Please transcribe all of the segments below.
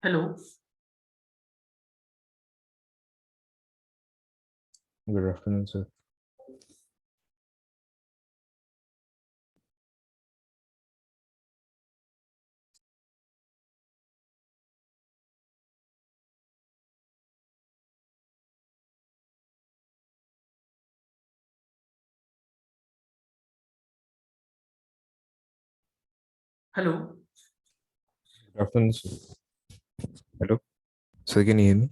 Hello. Good afternoon, sir. Hello. Good afternoon, sir. Hello. Sir, can you hear me?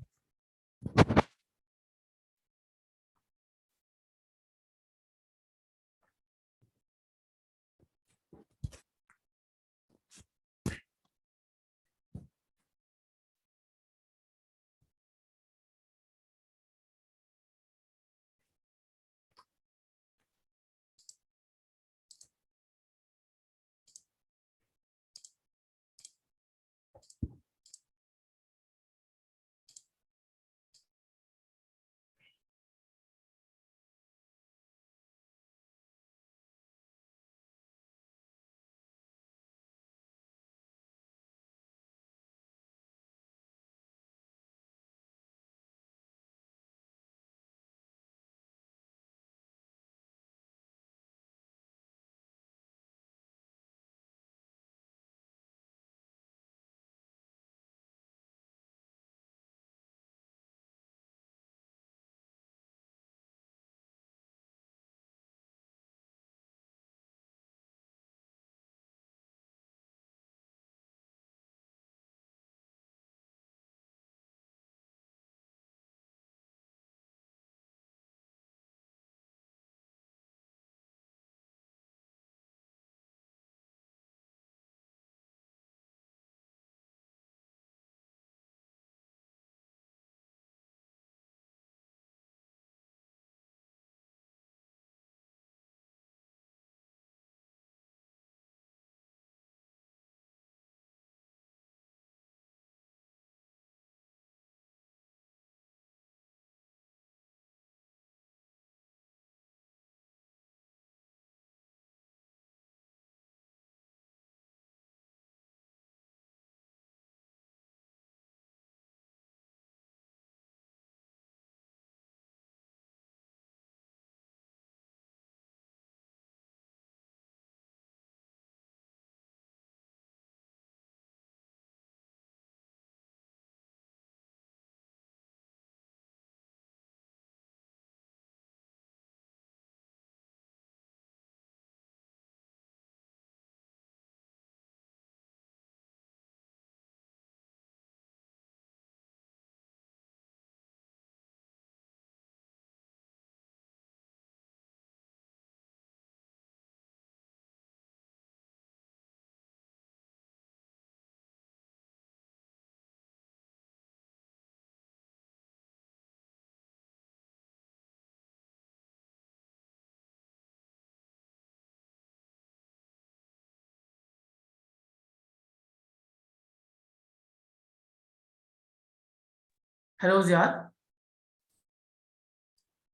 Hello, Ziyad.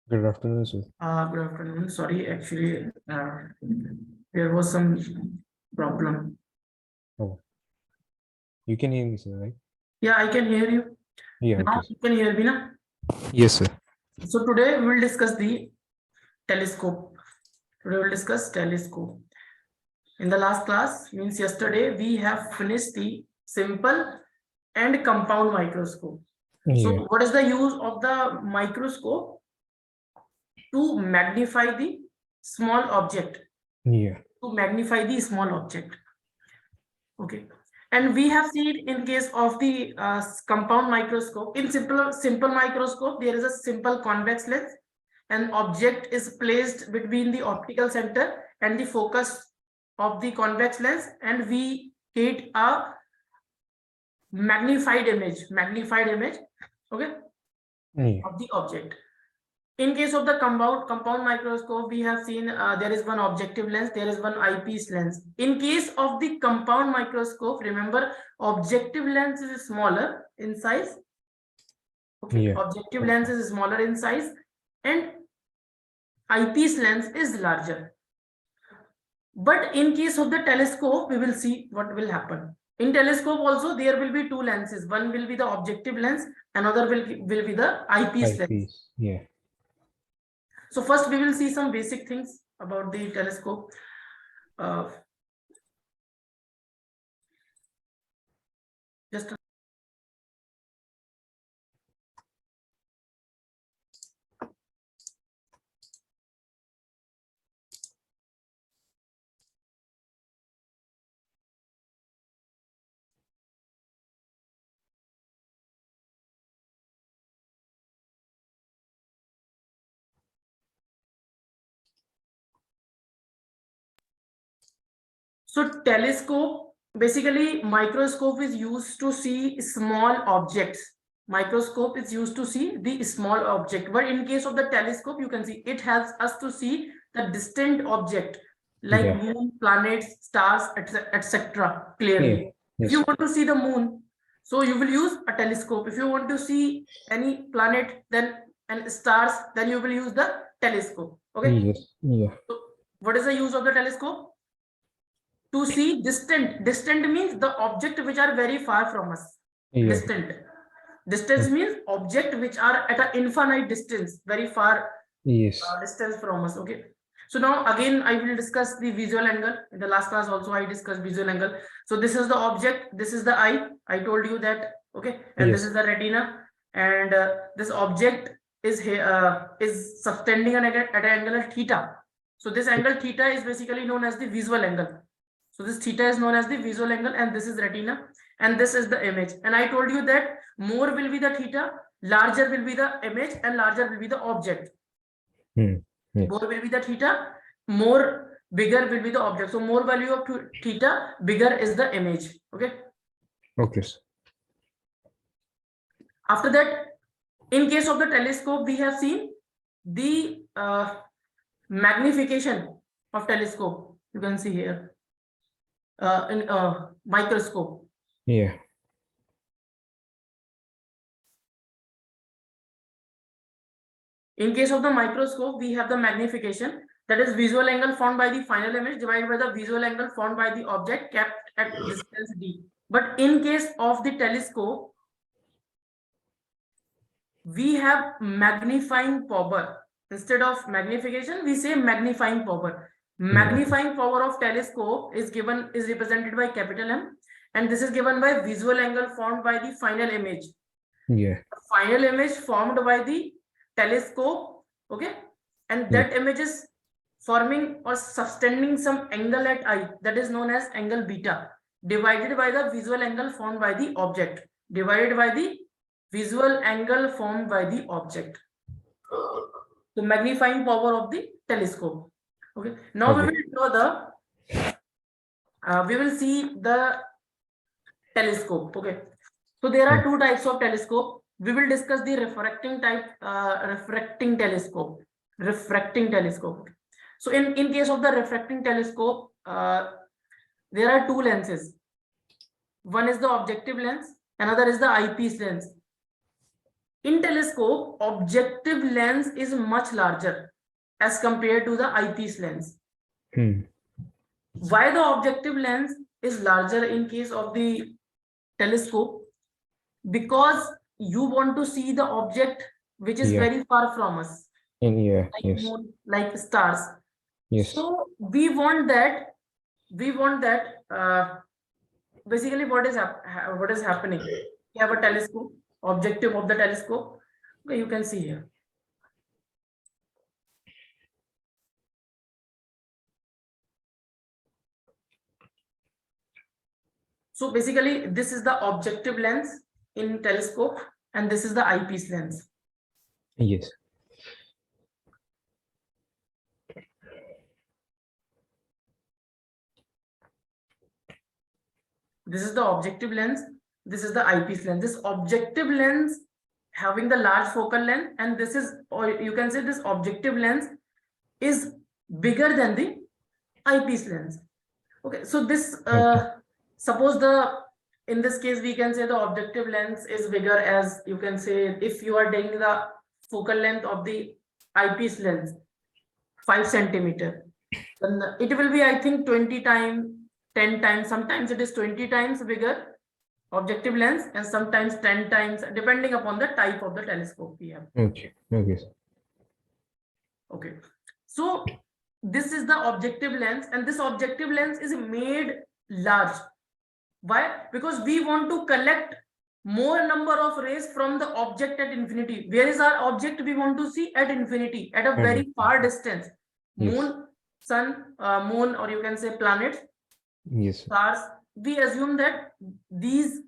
Good afternoon, sir. Good afternoon. Sorry, actually, there was some problem. Oh, you can hear me, sir, right? Yeah, I can hear you. Yeah, Now okay. you can hear me, na? Yes, sir. So today we will discuss the telescope. Today we will discuss telescope. In the last class, means yesterday, we have finished the simple and compound microscope. So Yeah, what is the use of the microscope? To magnify the small object. yeah, To magnify the small object. Okay. And we have seen in case of the compound microscope, in simple microscope, there is a simple convex lens. An object is placed between the optical center and the focus of the convex lens, and we get a magnified image, okay, yeah, of the object. In case of the compound microscope, we have seen there is one objective lens, there is one eyepiece lens. In case of the compound microscope, remember, objective lens is smaller in size. Okay, yeah. objective Okay. lens is smaller in size, and eyepiece lens is larger. But in case of the telescope, we will see what will happen. In telescope also there will be two lenses. One will be the objective lens, another will be the eyepiece lens. Eyepiece. Yeah. So first we will see some basic things about the telescope. Just so telescope, basically microscope is used to see small objects. Microscope is used to see the small object, but in case of the telescope, you can see it helps us to see the distant object like Yeah. moon, planets, stars, etc. clearly. Yeah. If you Yes. want to see the moon, so you will use a telescope. If you want to see any planet, then and stars, then you will use the telescope. Okay. Yes. Yeah. So what is the use of the telescope? To see distant. Distant means the object which are very far from us. Yeah. Distant. Distance means object which are at an infinite distance, very far Yes. distance from us. Okay. So now again I will discuss the visual angle. In the last class also I discussed visual angle. So this is the object, this is the eye. I told you that. Okay. And this Yes. is the retina. And this object is here is subtending at an angle of theta. So this angle theta is basically known as the visual angle. So this theta is known as the visual angle, and this is retina, and this is the image. And I told you that more will be the theta, larger will be the image, and larger will be the object. Yes. More will be the theta, more bigger will be the object. So more value of theta, bigger is the image. Okay. Okay. After that, in case of the telescope, we have seen the magnification of telescope. You can see here in microscope. Yeah. In case of the microscope, we have the magnification, that is visual angle found by the final image divided by the visual angle found by the object kept at distance d. But in case of the telescope, we have magnifying power. Instead of magnification, we say magnifying power. Magnifying power of telescope is represented by capital M, and this is given by visual angle formed by the final image. Yeah. Final image formed by the telescope. Okay. And that image is forming or subtending some angle at eye, that is known as angle beta, divided by the visual angle formed by the object, divided by the visual angle formed by the object. So magnifying power of the telescope. Okay. Now we will draw the we will see the telescope. Okay. So there are two types of telescope. We will discuss the refracting type, refracting telescope. So in case of the refracting telescope, there are two lenses. One is the objective lens, another is the eyepiece lens. In telescope, objective lens is much larger as compared to the eyepiece lens. Why the objective lens is larger in case of the telescope? Because you want to see the object which is very far from us, like moon, like stars. Yes. So we want that basically what is happening. We have a telescope, objective of the telescope. Okay, you can see here. So basically this is the objective lens in telescope, and this is the eyepiece lens. Yes. This is the objective lens, this is the eyepiece lens. This objective lens having the large focal length, and this is, or you can say this objective lens is bigger than the eyepiece lens. Okay, so this suppose in this case we can say the objective lens is bigger, as you can say if you are taking the focal length of the eyepiece lens 5 centimeter, then it will be I think 20 times 10 times, sometimes it is 20 times bigger objective lens, and sometimes 10 times, depending upon the type of the telescope we have. Okay. Okay, sir. Okay, so this is the objective lens, and this objective lens is made large. Why? Because we want to collect more number of rays from the object at infinity. Where is our object we want to see? At infinity, at a very far distance. Yes. Moon, sun, moon, or you can say planets, Yes, sir. stars. We assume that these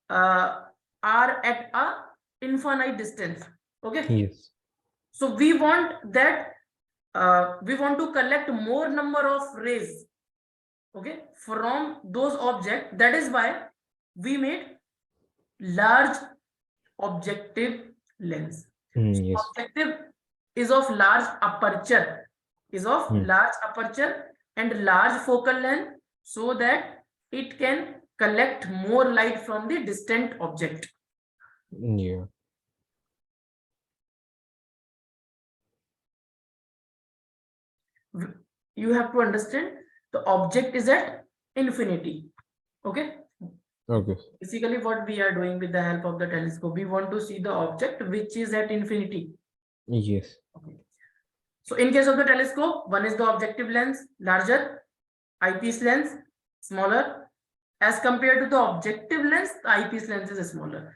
are at a infinite distance. Okay. Yes. So we want that we want to collect more number of rays, okay, from those objects. That is why we made large objective lens. Yes. Objective is of large aperture, large aperture and large focal length, so that it can collect more light from the distant object. Yeah. You have to understand the object is at infinity. Okay. Okay. Basically, what we are doing with the help of the telescope, we want to see the object which is at infinity. Yes. Okay. So in case of the telescope, one is the objective lens, larger, eyepiece lens, smaller. As compared to the objective lens, the eyepiece lens is smaller.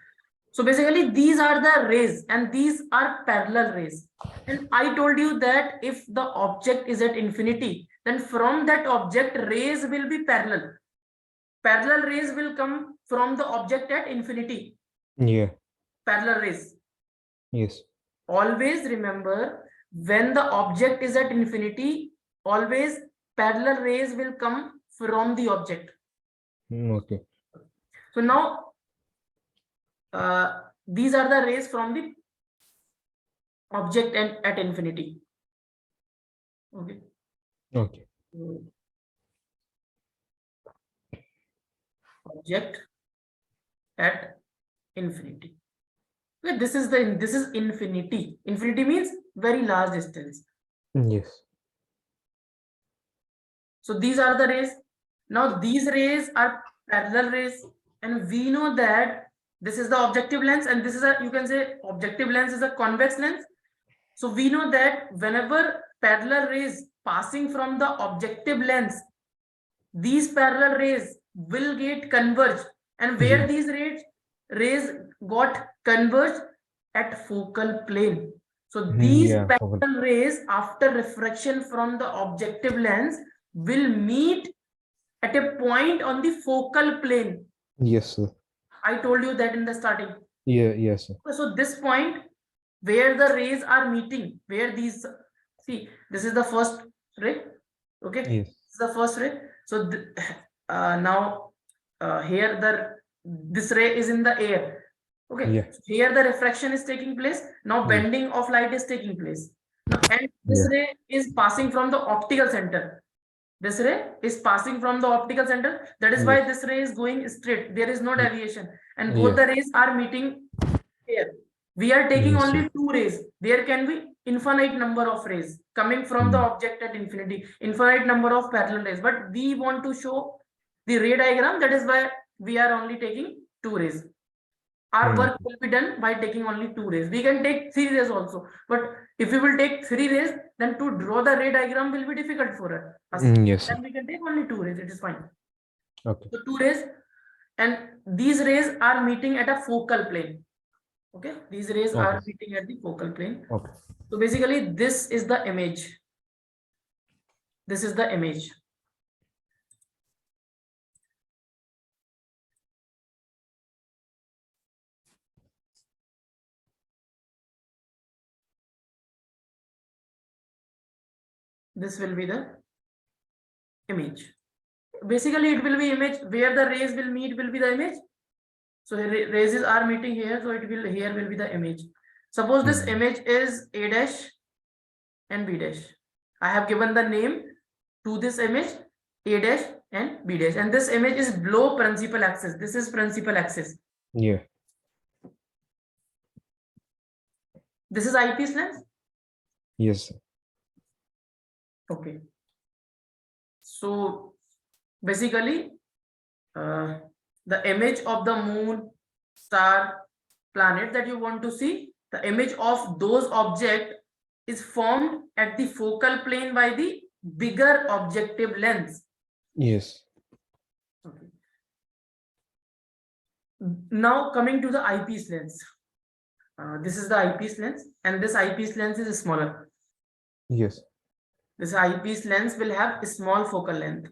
So basically, these are the rays, and these are parallel rays. And I told you that if the object is at infinity, then from that object, rays will be parallel. Parallel rays will come from the object at infinity. Yeah. Parallel rays. Yes. Always remember, when the object is at infinity, always parallel rays will come from the object. Okay. So now these are the rays from the object and at infinity. Okay. Okay. Object at infinity. Okay, this is infinity. Infinity means very large distance. Yes. So these are the rays. Now these rays are parallel rays, and we know that this is the objective lens, and this is a, you can say, objective lens is a convex lens. So we know that whenever parallel rays passing from the objective lens, these parallel rays will get converged. And where these rays got converged? At focal plane. So these parallel rays, after refraction from the objective lens, will meet at a point on the focal plane. Yes, sir. I told you that in the starting. Yeah. Yes, sir. So this point where the rays are meeting, where these, see, this is the first ray. Okay. Yes. This is the first ray. So now here this ray is in the air. Okay. Yeah. So here the refraction is taking place. Now bending of light is taking place. Now, and this ray is passing from the optical center. This ray is passing from the optical center. That is why this ray is going straight. There is no deviation. And both the rays are meeting here. We are taking only two rays. There can be infinite number of rays coming from the object at infinity. Infinite number of parallel rays. But we want to show the ray diagram. That is why we are only taking two rays. Our work will be done by taking only two rays. We can take three rays also. But if we will take three rays, then to draw the ray diagram will be difficult for us. Yes. Then we can take only two rays. It is fine. Okay. So two rays, and these rays are meeting at a focal plane. Okay. These rays are meeting at the focal plane. Okay. So basically, this is the image. This is the image. This will be the image. Basically, it will be image where the rays will meet will be the image. So rays are meeting here, so it will here will be the image. Suppose this image is A dash and B dash. I have given the name to this image, A dash and B dash, and this image is below principal axis. This is principal axis. Yeah. This is eyepiece lens. Yes, sir. Okay. So basically the image of the moon, star, planet that you want to see, the image of those object is formed at the focal plane by the bigger objective lens. Yes. Okay. Now coming to the eyepiece lens. This is the eyepiece lens, and this eyepiece lens is smaller. Yes. This eyepiece lens will have a small focal length.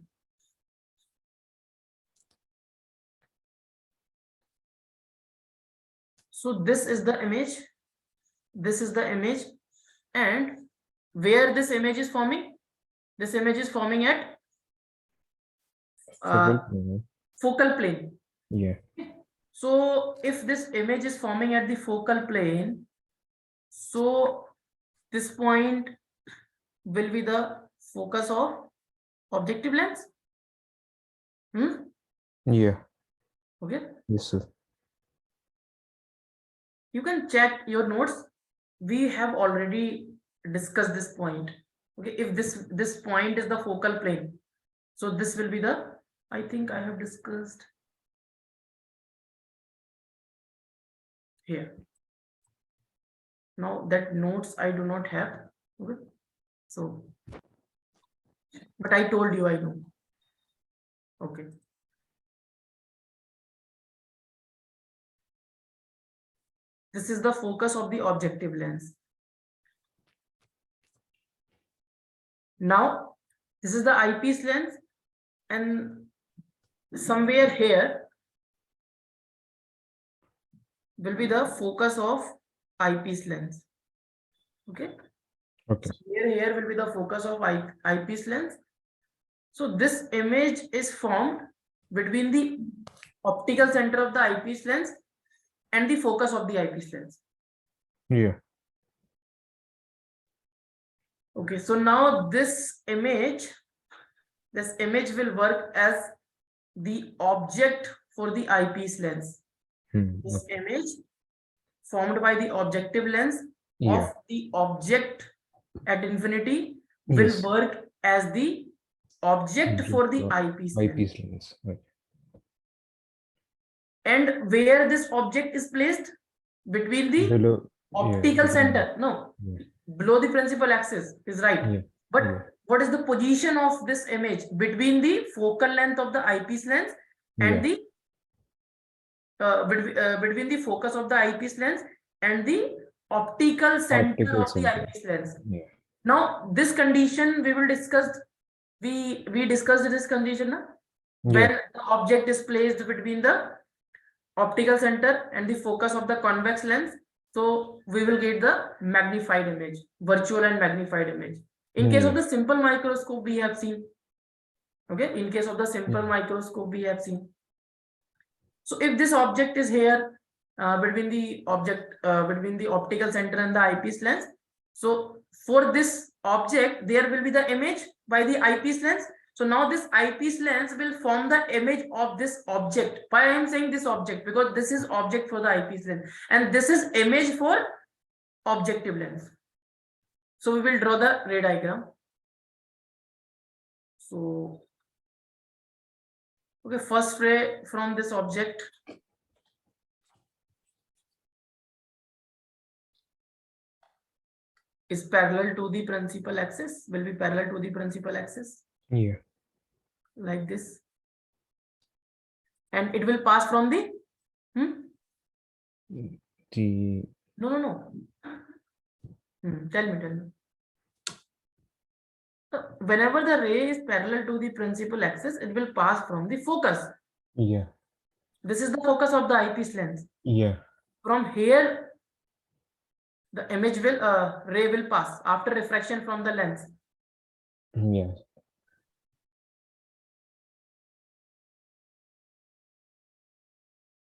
So this is the image. This is the image, and where this image is forming? This image is forming at Focal plane. focal plane. Yeah. So if this image is forming at the focal plane, so this point will be the focus of objective lens. Yeah. Okay. Yes, sir. You can check your notes. We have already discussed this point. Okay, if this point is the focal plane, so this will be the, I think I have discussed here. Now that notes I do not have. Okay, so but I told you I know. Okay. This is the focus of the objective lens. Now this is the eyepiece lens, and somewhere here will be the focus of eyepiece lens. Okay. Okay. So here will be the focus of eyepiece lens. So this image is formed between the optical center of the eyepiece lens and the focus of the eyepiece lens. Yeah. Okay, so now this image will work as the object for the eyepiece lens. This image formed by the objective lens of the object at infinity will work as the object for the eyepiece lens. Right. And where this object is placed? Between the Below, optical center. No, below the principal axis is right. But what is the position of this image? Between the focal length of the eyepiece lens and the between the focus of the eyepiece lens and the optical center of the eyepiece lens. Now this condition we will discuss. We discussed this condition now? When the object is placed between the optical center and the focus of the convex lens, so we will get the magnified image, virtual and magnified image. In case of the simple microscope we have seen. Okay, in case of the simple microscope we have seen. So if this object is here between the optical center and the eyepiece lens, so for this object there will be the image by the eyepiece lens. So now this eyepiece lens will form the image of this object. Why I am saying this object? Because this is object for the eyepiece lens and this is image for objective lens. So we will draw the ray diagram. So okay, first ray from this object is parallel to the principal axis, will be parallel to the principal axis. Yeah. Like this. And it will pass from the No. Tell me. So whenever the ray is parallel to the principal axis, it will pass from the focus. Yeah. This is the focus of the eyepiece lens. Yeah. From here, the image will ray will pass after refraction from the lens. Yeah.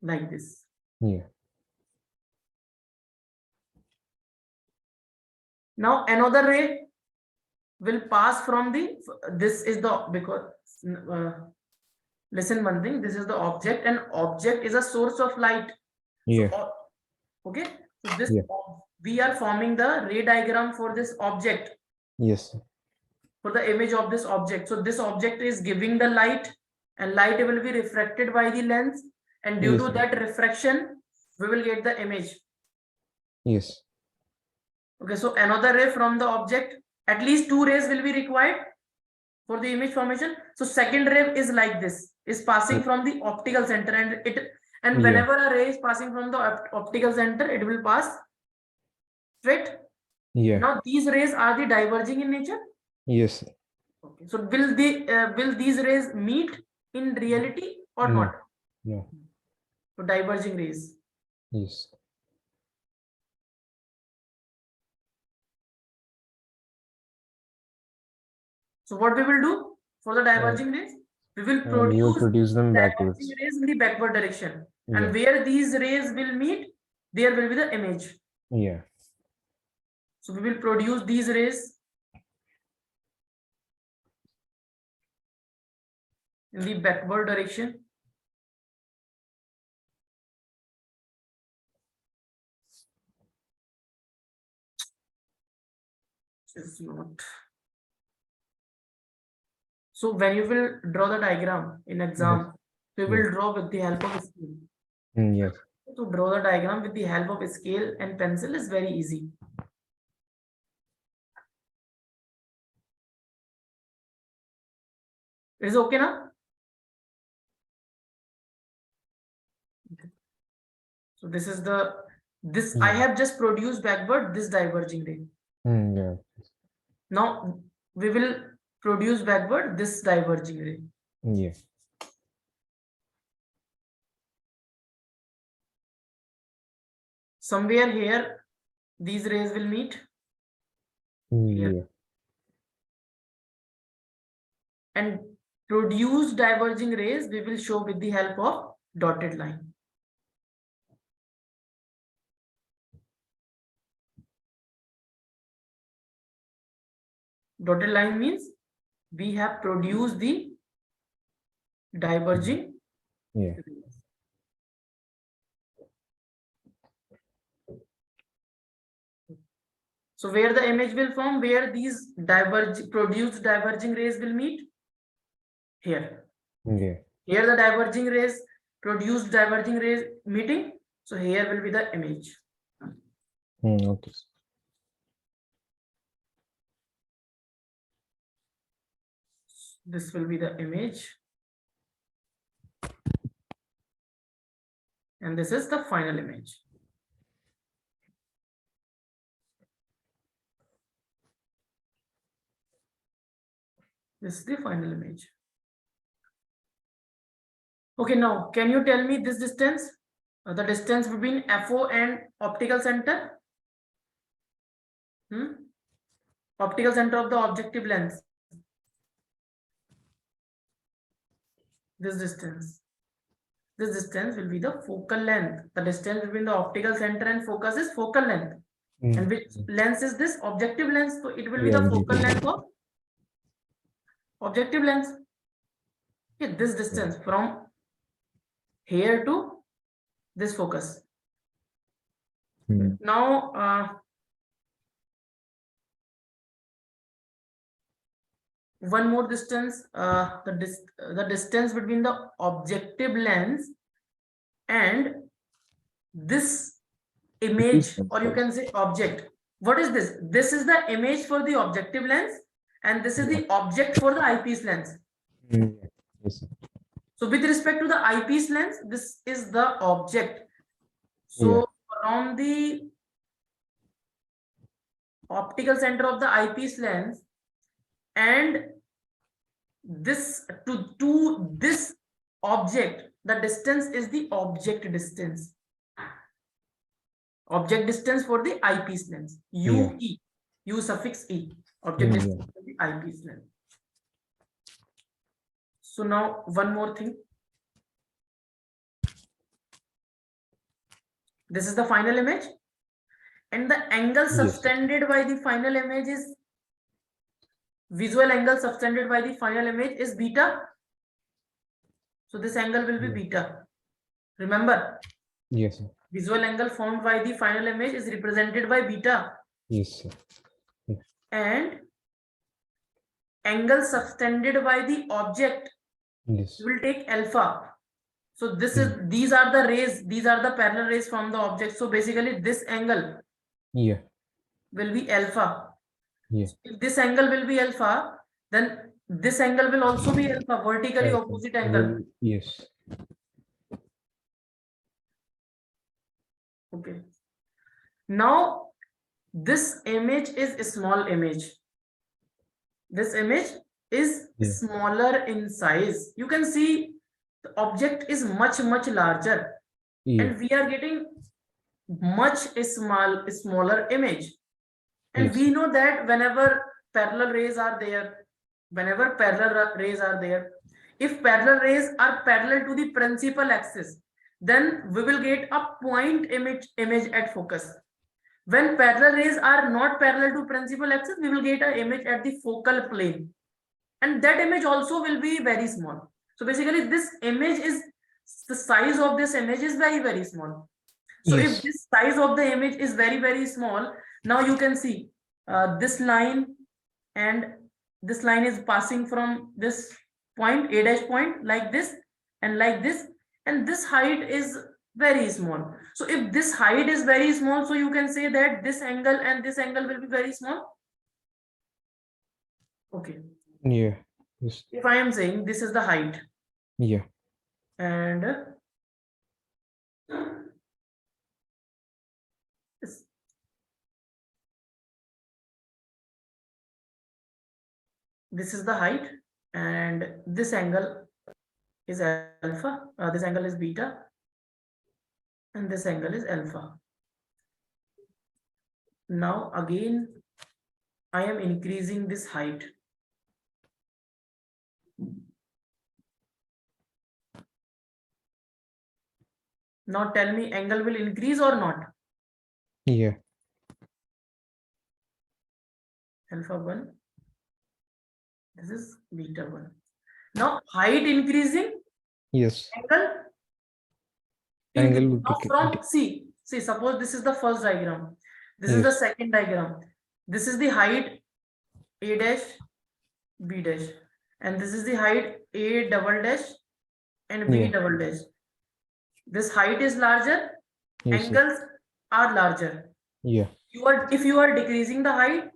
Like this. Yeah. Now another ray will pass from the, this is the, because listen one thing, this is the object and object is a source of light. Yeah. So, okay, so this we are forming the ray diagram for this object. Yes. For the image of this object. So this object is giving the light and light will be refracted by the lens, and due Yes, to sir. that refraction we will get the image. Yes. Okay, so another ray from the object, at least 2 rays will be required for the image formation. So second ray is like this, is passing from the optical center, and Yeah. whenever a ray is passing from the optical center, it will pass straight. Yeah. Now these rays are the diverging in nature. Yes. Okay, so will these rays meet in reality or No. not? No. So diverging rays. Yes. So what we will do for the diverging rays? We will We will produce them backwards. diverging rays in the backward direction. Yeah. And where these rays will meet, there will be the image. Yeah. So we will produce these rays in the backward direction. Is not. So when you will draw the diagram in exam, you will draw with the help of scale. Yes. To draw the diagram with the help of scale and pencil is very easy. It is okay now? Okay. So this is I have just produced backward this diverging ray. Yeah. Now we will produce backward this diverging ray. Yeah. Somewhere here, these rays will meet. Here. Yeah. And produced diverging rays we will show with the help of dotted line. Dotted line means we have produced the diverging rays. So where the image will form, where these produced diverging rays will meet? Here. Yeah. Here the diverging rays, produced diverging rays meeting. So here will be the image. Okay. This will be the image. And this is the final image. This is the final image. Okay, now can you tell me this distance? The distance between FO and optical center? Optical center of the objective lens. This distance. This distance will be the focal length. The distance between the optical center and focus is focal length. And which lens is this? Objective lens. So it will be the focal length of objective lens. Okay, this distance from here to this focus. Now, one more distance, the distance between the objective lens and this image, or you can say object. What is this? This is the image for the objective lens, and this is the object for the eyepiece lens. Yes. So with respect to the eyepiece lens, this is the object. So around the optical center of the eyepiece lens and this to this object, the distance is the object distance. Object distance for the eyepiece lens. UE. U suffix E. Object distance for the eyepiece lens. So now one more thing. This is the final image. And the angle subtended by the final image is visual angle subtended by the final image is beta. So this angle will be beta. Remember? Yes. Visual angle formed by the final image is represented by beta. Yes. And angle subtended by the object Yes. We will take alpha. So this is, Hmm. these are the rays, these are the parallel rays from the object. So basically this angle Yeah. will be alpha. Yeah. If this angle will be alpha, then this angle will also be alpha, vertically Alpha. opposite angle. Well, yes. Okay. Now this image is a small image. This image is Yeah. smaller in size. You can see the object is much larger, Yeah. and we are getting smaller image. And Yes. we know that whenever parallel rays are there, if parallel rays are parallel to the principal axis, then we will get a point image at focus. When parallel rays are not parallel to principal axis, we will get an image at the focal plane, and that image also will be very small. So basically this image is, the size of this image is very small. So if Yes. this size of the image is very small, now you can see this line, and this line is passing from this point, a dash point, like this and like this, and this height is very small. So if this height is very small, so you can say that this angle and this angle will be very small. Okay. Yeah. Yes. If I am saying this is the height, Yeah. and this this is the height, and this angle is alpha, this angle is beta, and this angle is alpha. Now again, I am increasing this height. Now tell me, angle will increase or not? Yeah. Alpha 1, this is beta 1. Now height increasing, Yes. angle Angle increasing. would Now from, see, suppose this is the first diagram, this is the yes. second diagram, this is the height a dash b dash, and this is the height a double dash and b Yeah. double dash. This height is larger, Yes. Yes. angles are larger. Yeah. If you are decreasing the height,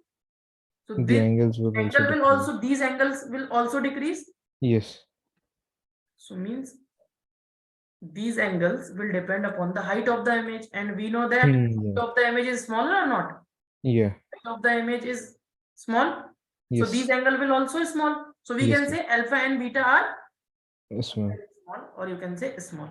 so The this angles will also angle will decrease. also, these angles will also decrease. Yes. So means these angles will depend upon the height of the image, and we know that height Yeah. of the image is smaller or not. Yeah. Height of the image is small, so Yes. these angle will also small. So we Yes. can say alpha and beta are Yes, ma'am. small, or you can say small.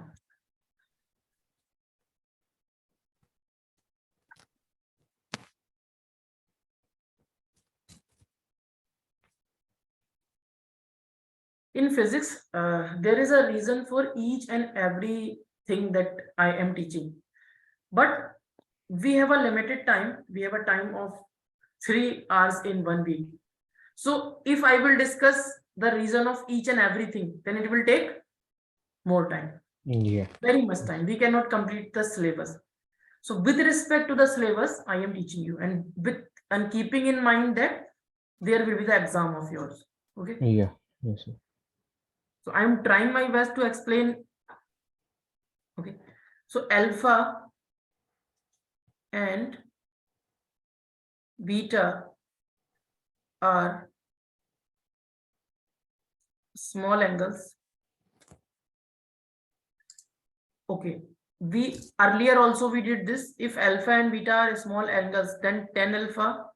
In physics, there is a reason for each and every thing that I am teaching, but we have a limited time. We have a time of 3 hours in 1 week. So if I will discuss the reason of each and everything, then it will take more time, Yeah. very much time. We cannot complete the syllabus. So with respect to the syllabus, I am teaching you, and keeping in mind that there will be the exam of yours. Okay. Yeah. Yes, sir. So I am trying my best to explain. Okay. So alpha and beta are small angles. Okay. We earlier also we did this. If alpha and beta are small angles, then 10 alpha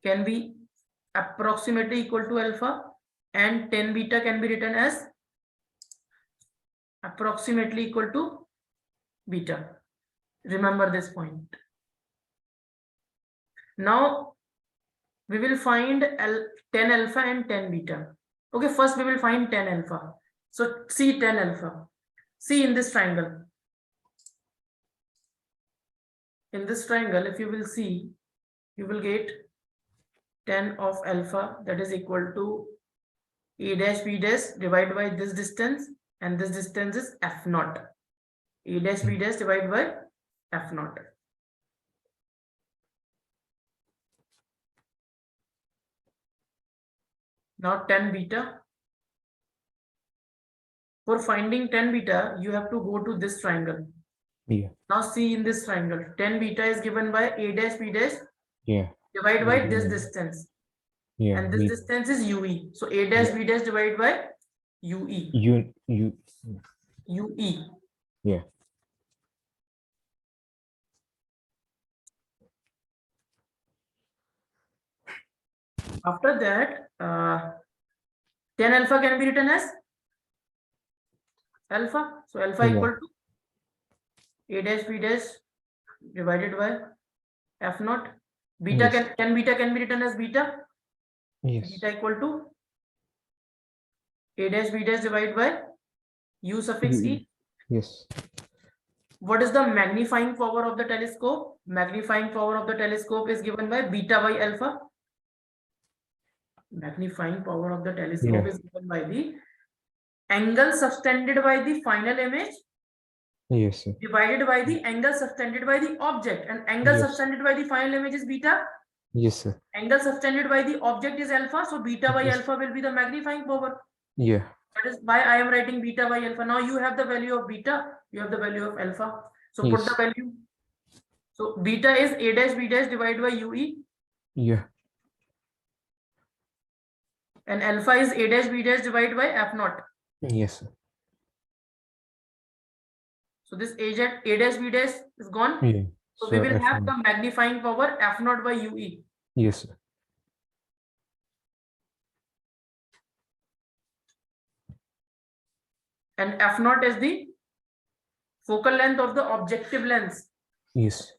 can be approximately equal to alpha, and 10 beta can be written as approximately equal to beta. Remember this point. Now we will find 10 alpha and 10 beta. Okay, first we will find 10 alpha. So see 10 alpha. See in this triangle. In this triangle, if you will see, you will get 10 of alpha, that is equal to a dash b dash divided by this distance, and this distance is f naught. A dash b dash divided by f naught. Now 10 beta. For finding 10 beta, you have to go to this triangle. Yeah. Now see in this triangle, 10 beta is given by a dash b dash Yeah. divided by this Yeah. distance. Yeah. And this distance is UE. So a dash b dash divided by UE. UE. Yeah. After that, 10 alpha can be written as alpha. So alpha Yeah. equal to a dash b dash divided by f naught. Beta Yes. can beta can be written as beta. Yes. Beta equal to a dash b dash divided by u suffix e. Yes. What is the magnifying power of the telescope? Magnifying power of the telescope is given by beta by alpha. Magnifying power of the telescope is given by the angle subtended by the final image Yes. divided by the angle subtended by the object, and angle subtended by the final image is beta. Yes, sir. Angle subtended by the object is alpha, so beta by Yes. alpha will be the magnifying power. Yeah. That is why I am writing beta by alpha. Now you have the value of beta, you have the value of alpha. So put the value. So beta is a dash b dash divided by UE. Yeah. And alpha is a dash b dash divided by f naught. Yes, sir. So this a dash b dash is gone. Yeah. So we will have the magnifying power f naught by UE. Yes, sir. And f naught is the focal length of the objective lens. Yes.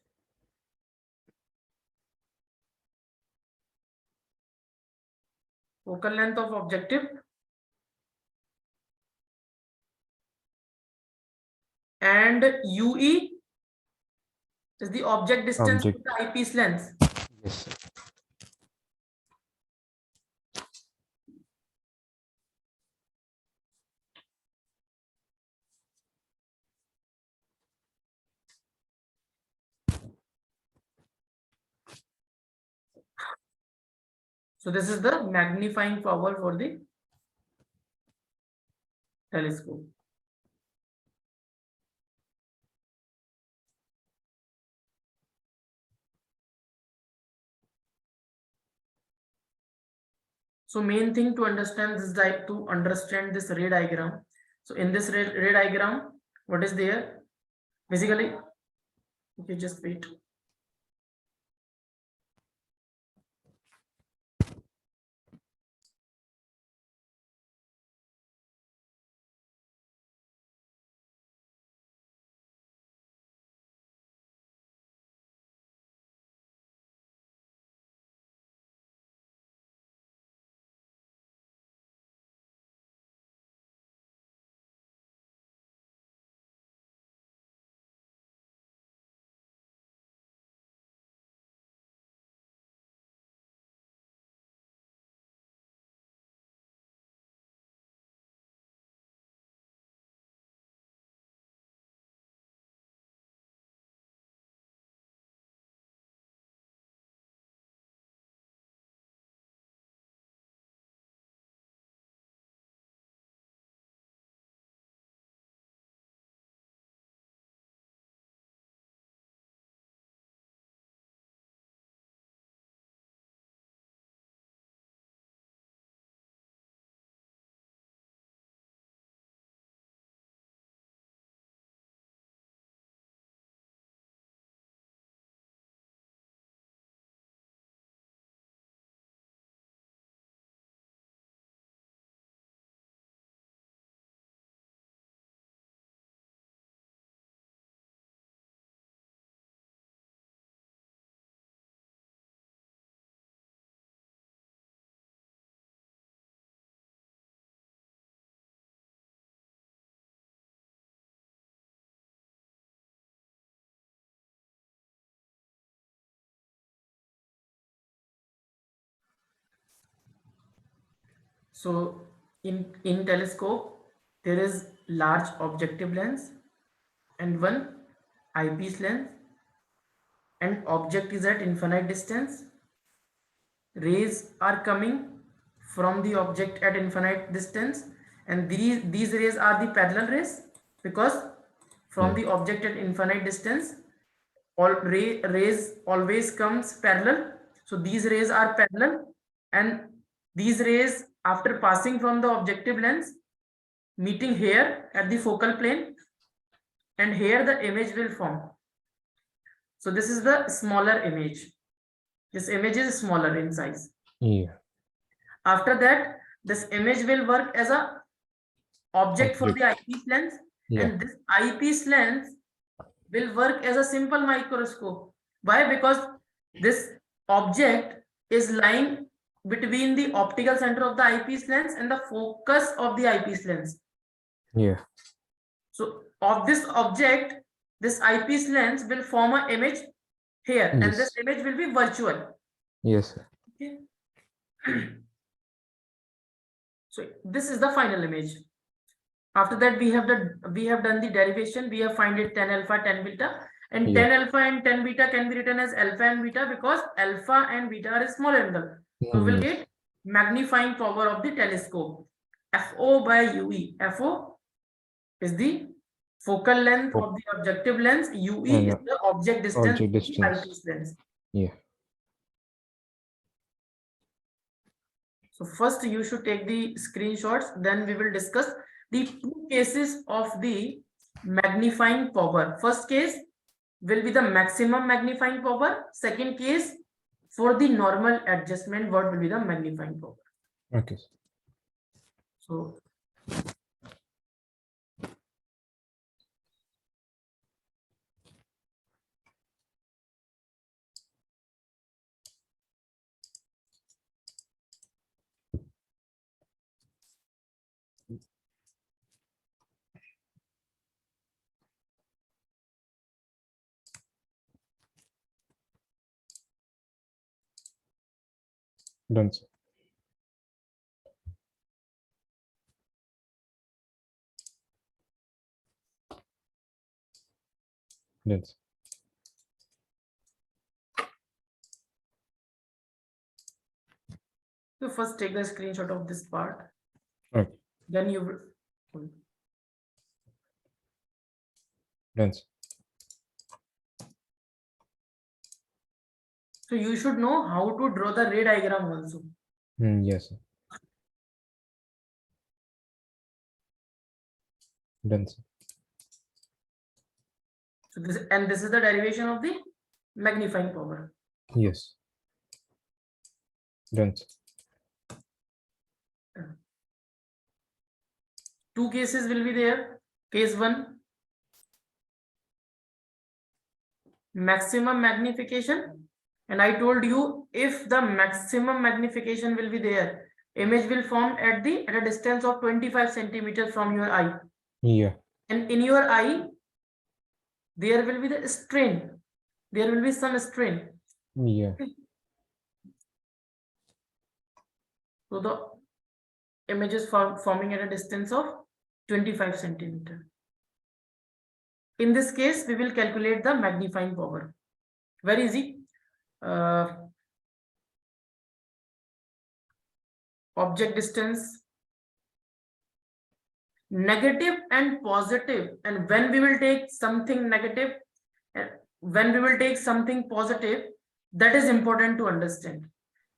Focal length of objective. And UE is the object distance to the eyepiece lens. Yes, sir. So this is the magnifying power for the telescope. So main thing to understand this ray diagram. So in this ray diagram, what is there? Basically, okay, just wait. So in telescope, there is large objective lens and one eyepiece lens, and object is at infinite distance. Rays are coming from the object at infinite distance, and these rays are the parallel rays, because from Yeah. the object at infinite distance, all rays always comes parallel. So these rays are parallel, and these rays, after passing from the objective lens, meeting here at the focal plane, and here the image will form. So this is the smaller image. This image is smaller in size. Yeah. After that, this image will work as a object for the eyepiece lens, Yeah. and this eyepiece lens will work as a simple microscope. Why? Because this object is lying between the optical center of the eyepiece lens and the focus of the eyepiece lens. Yeah. So of this object, this eyepiece lens will form an image here, and this Yes. image will be virtual. Yes, sir. Okay. So this is the final image. After that, we have done the derivation. We have find it 10 alpha, 10 beta, and 10 alpha and 10 beta can be written as alpha and beta, because alpha and beta are a small angle. So we'll Yes. get magnifying power of the telescope, FO by UE. FO is the focal length of the objective lens. UE is the object distance of the eyepiece lens. Yeah. So first you should take the screenshots, then we will discuss the two cases of the magnifying power. First case will be the maximum magnifying power. Second case, for the normal adjustment, what will be the magnifying power? Okay. So Done, sir. Done, sir. you first take the screenshot of this part. Okay. Then you will. Done, sir. So you should know how to draw the ray diagram also. Yes, sir. Done, sir. So this is the derivation of the magnifying power. Yes. Done, sir. Two cases will be there. Case 1, maximum magnification, and I told you, if the maximum magnification will be there, image will form at a distance of 25 centimeters from your eye, Yeah. and in your eye there will be the strain, there will be some strain. Yeah. So the image is forming at a distance of 25 centimeters. In this case, we will calculate the magnifying power. Very easy. Object distance, negative and positive, and when we will take something negative and when we will take something positive, that is important to understand.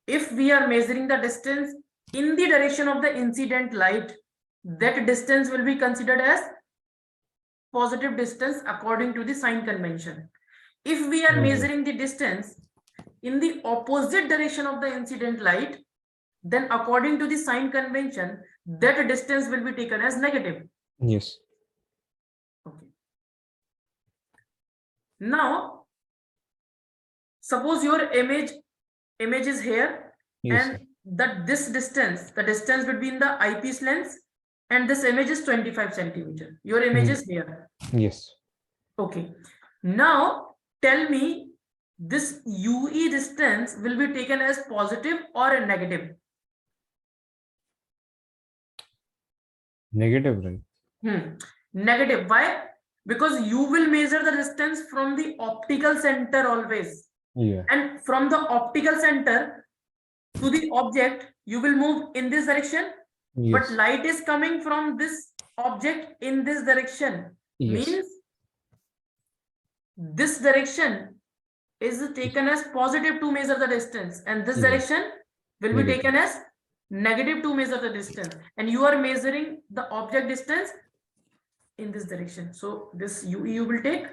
If we are measuring the distance in the direction of the incident light, that distance will be considered as positive distance according to the sign convention. If we are measuring the distance in the opposite direction of the incident light, then according to the sign convention, that distance will be taken as negative. Yes. Okay. Now, suppose your image is here, Yes, and this distance, the distance between the eyepiece lens and this image is 25 centimeters. Your image is here. Yes. Okay. Now tell me, this UE distance will be taken as positive or a negative? Negative, right? Negative. Why? Because you will measure the distance from the optical center always. Yeah. And from the optical center to the object, you will move in this direction. but Yes. light is coming from this object in this direction. Yes. Means this direction is taken as positive to measure the distance, and this Yes. direction will be Negative. taken as negative to measure the distance, and you are measuring the object distance in this direction. So this UE you will take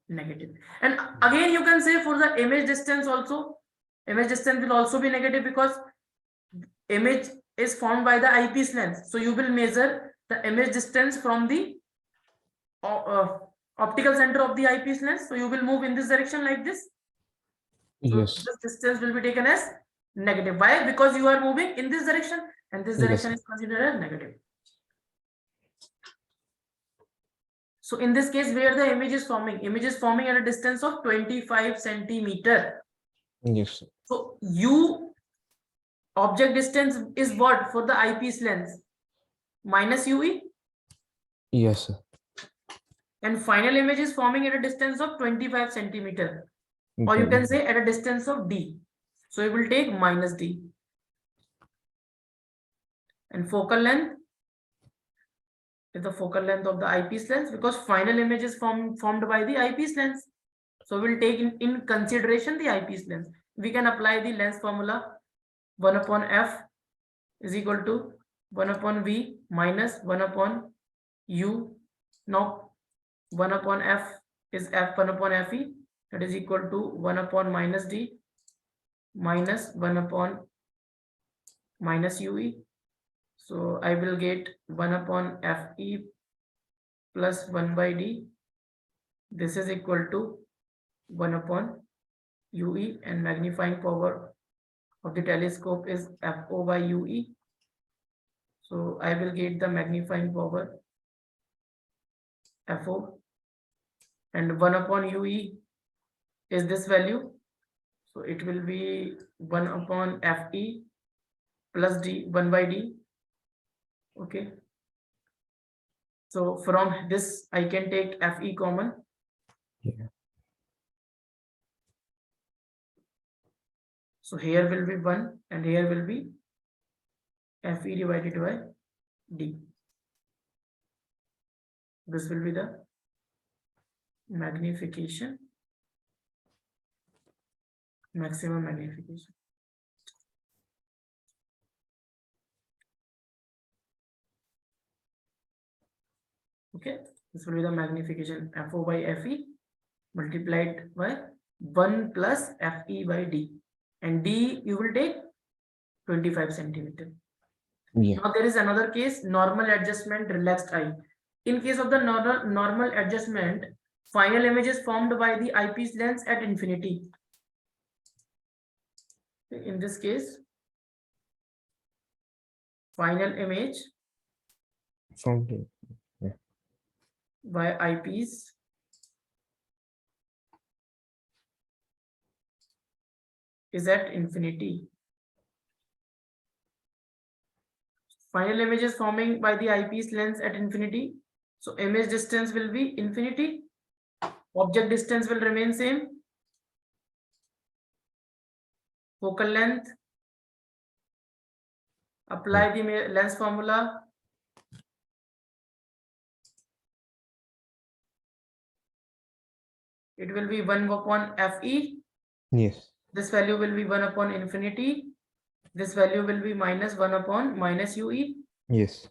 negative. And again you can say for the image distance also, image distance will also be negative because image is formed by the eyepiece lens. So you will measure the image distance from the optical center of the eyepiece lens. So you will move in this direction like this. So Yes. this distance will be taken as negative. Why? Because you are moving in this direction, and this direction Yes. is considered as negative. So in this case, where the image is forming at a distance of 25 centimeter. Yes. So U object distance is what for the eyepiece lens? Minus UE, Yes, sir. and final image is forming at a distance of 25 centimeter, or you can say at a distance of D. So you will take minus D. And focal length is the focal length of the eyepiece lens, because final image is formed by the eyepiece lens. So we'll take in consideration the eyepiece lens. We can apply the lens formula. 1 upon F is equal to 1 upon V minus 1 upon U. Now 1 upon F is F1 upon Fe, that is equal to 1 upon minus D minus 1 upon minus UE. So I will get 1 upon Fe plus 1 by D. This is equal to 1 upon UE, and magnifying power of the telescope is FO by UE. So I will get the magnifying power FO, and 1 upon UE is this value. So it will be 1 upon Fe plus D, 1 by D. Okay. So from this I can take Fe common. Yeah. So here will be 1 and here will be Fe divided by D. This will be the magnification, maximum magnification. Okay, this will be the magnification FO by Fe multiplied by 1 plus Fe by D, and D you will take 25 centimeter. Yeah. Now there is another case, normal adjustment relaxed eye. In case of the normal adjustment, final image is formed by the eyepiece lens at infinity. In this case, final image From the, yeah. by eyepiece is at infinity. Final image is forming by the eyepiece lens at infinity. So image distance will be infinity. Object distance will remain same. Focal length. Apply the lens formula. It will be 1 upon Fe. Yes. This value will be 1 upon infinity. This value will be minus 1 upon minus UE. Yes.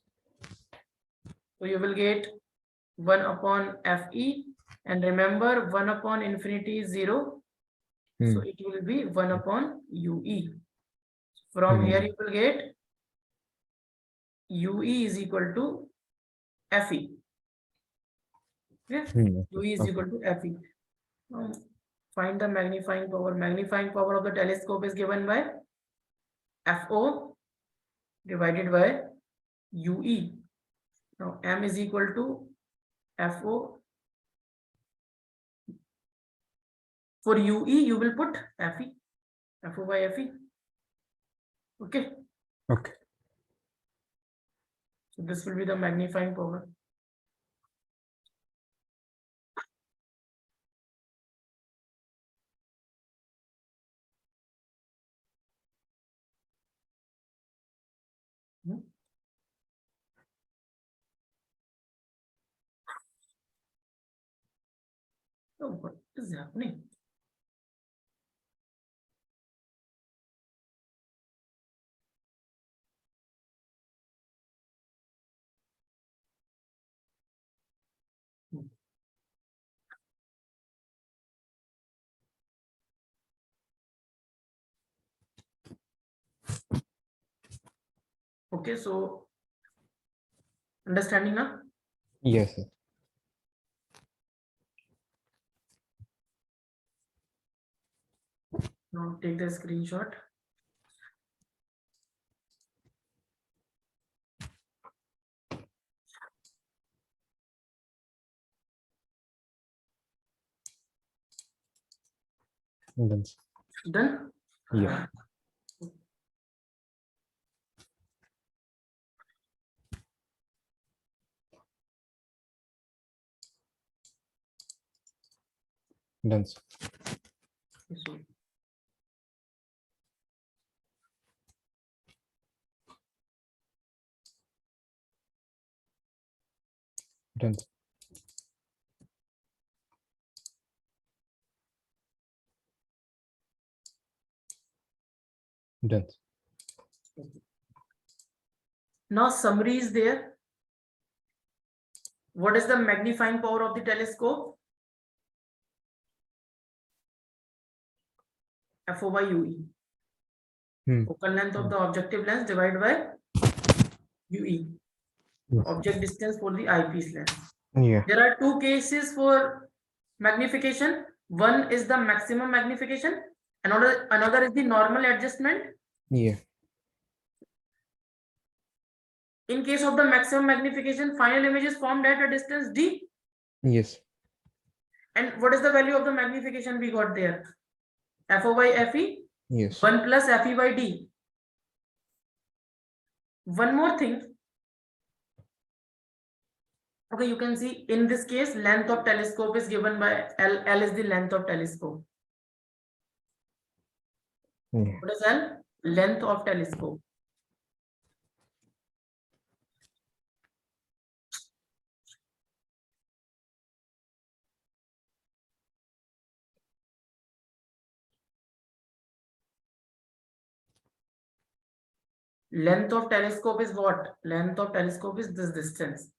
So you will get 1 upon Fe, and remember 1 upon infinity is 0. So it will be 1 upon UE. From here you will get UE is equal to Fe. Okay? UE is equal to Fe. Now find the magnifying power. Magnifying power of the telescope is given by FO divided by UE. Now M is equal to FO. For UE, you will put Fe, FO by Fe. Okay. Okay. So this will be the magnifying power. Oh, what is happening? Okay, so understanding now? Yes, sir. Now take the screenshot. Done, sir. Done? Yeah. Done, sir. So Done, sir. Done, sir. now summary is there. What is the magnifying power of the telescope? FO by UE. Focal length of the objective lens divided by UE. Yes. Object distance for the eyepiece lens. Yeah. There are two cases for magnification. One is the maximum magnification. Another is the normal adjustment. Yeah. In case of the maximum magnification, final image is formed at a distance d. Yes. And what is the value of the magnification we got there? FO by FE. Yes. 1 plus FE by D. One more thing. Okay, you can see in this case, length of telescope is given by L. L is the length of telescope. Yeah. What is L? Length of telescope. Length of telescope is what? Length of telescope is this distance.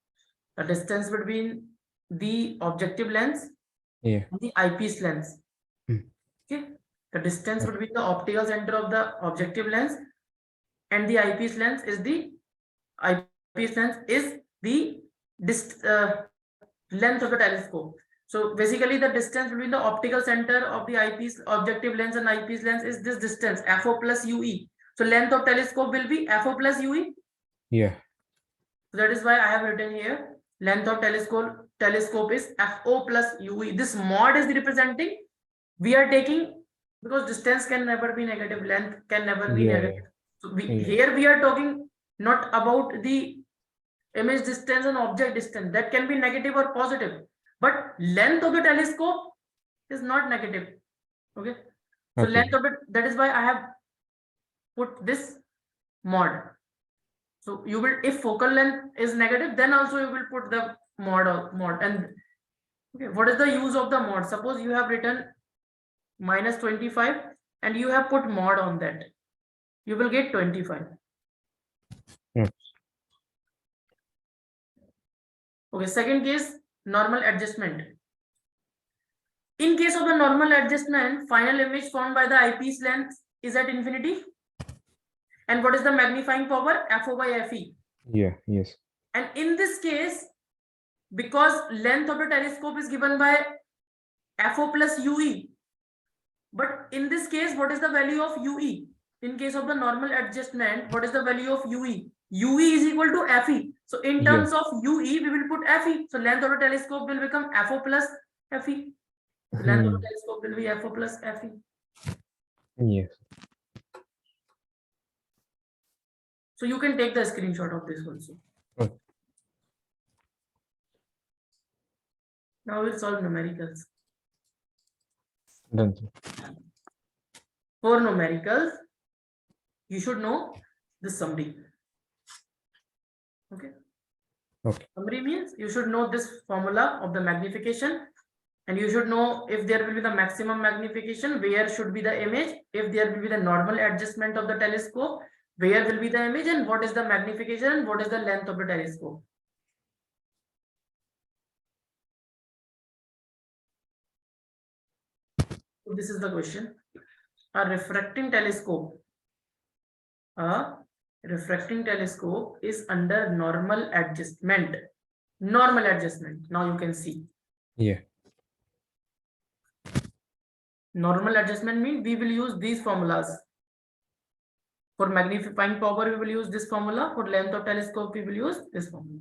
The distance between the objective lens Yeah. and the eyepiece lens. Okay. The distance Okay. between the optical center of the objective lens and the eyepiece lens is the length of the telescope. So basically the distance between the optical center of the eyepiece objective lens and eyepiece lens is this distance FO plus UE. So length of telescope will be FO plus UE. Yeah. So that is why I have written here length of telescope is FO plus UE. This mod is representing we are taking because distance can never be negative, length can never be Yeah. negative. So Yeah. here we are talking not about the image distance and object distance, that can be negative or positive, but length of the telescope is not negative. Okay, so Okay. length of it, that is why I have put this mod. So you will, if focal length is negative, then also you will put the mod. And okay, what is the use of the mod? Suppose you have written minus 25 and you have put mod on that, you will get 25. Yes. Okay, second case, normal adjustment. In case of the normal adjustment, final image formed by the eyepiece length is at infinity. And what is the magnifying power? FO by FE. Yeah. Yes. And in this case, because length of the telescope is given by FO plus UE, but in this case, what is the value of UE? In case of the normal adjustment, what is the value of UE? UE is equal to FE. So in terms of UE, we will put FE. So length of the telescope will become FO plus FE. Length of the telescope will be FO plus FE. Yes. So you can take the screenshot of this also. Okay. Now we'll solve numericals. Done, sir. For numericals, you should know this summary. Okay. Okay. Summary means you should know this formula of the magnification And you should know if there will be the maximum magnification, where should be the image, if there will be the normal adjustment of the telescope, where will be the image, and what is the magnification and what is the length of the telescope. So this is the question. A refracting telescope is under normal adjustment. Normal adjustment. Now you can see. Yeah. Normal adjustment means we will use these formulas. For magnifying power, we will use this formula. For length of telescope, we will use this formula.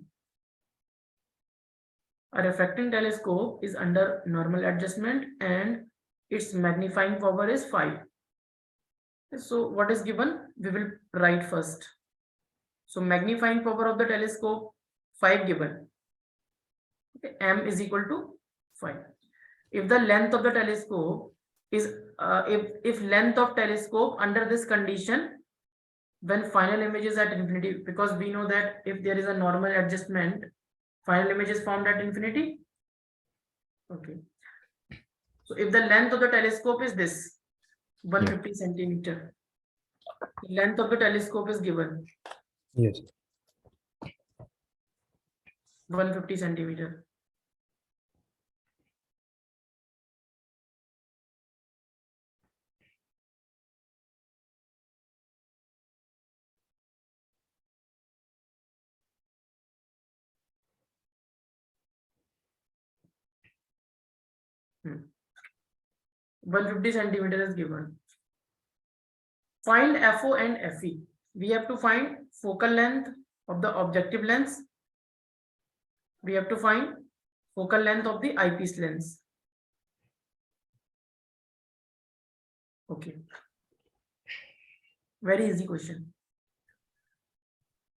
A refracting telescope is under normal adjustment and its magnifying power is 5. So what is given? We will write first. So magnifying power of the telescope 5 given. Okay, m is equal to 5. If the length of the telescope is if length of telescope under this condition, when final image is at infinity, because we know that if there is a normal adjustment, final image is formed at infinity. Okay. So if the length of the telescope is this 150 centimeter, the length of the telescope is given. Yes. 150 centimeter. Hmm. 150 centimeter is given. Find FO and FE. We have to find focal length of the objective lens. We have to find focal length of the eyepiece lens. Okay. Very easy question.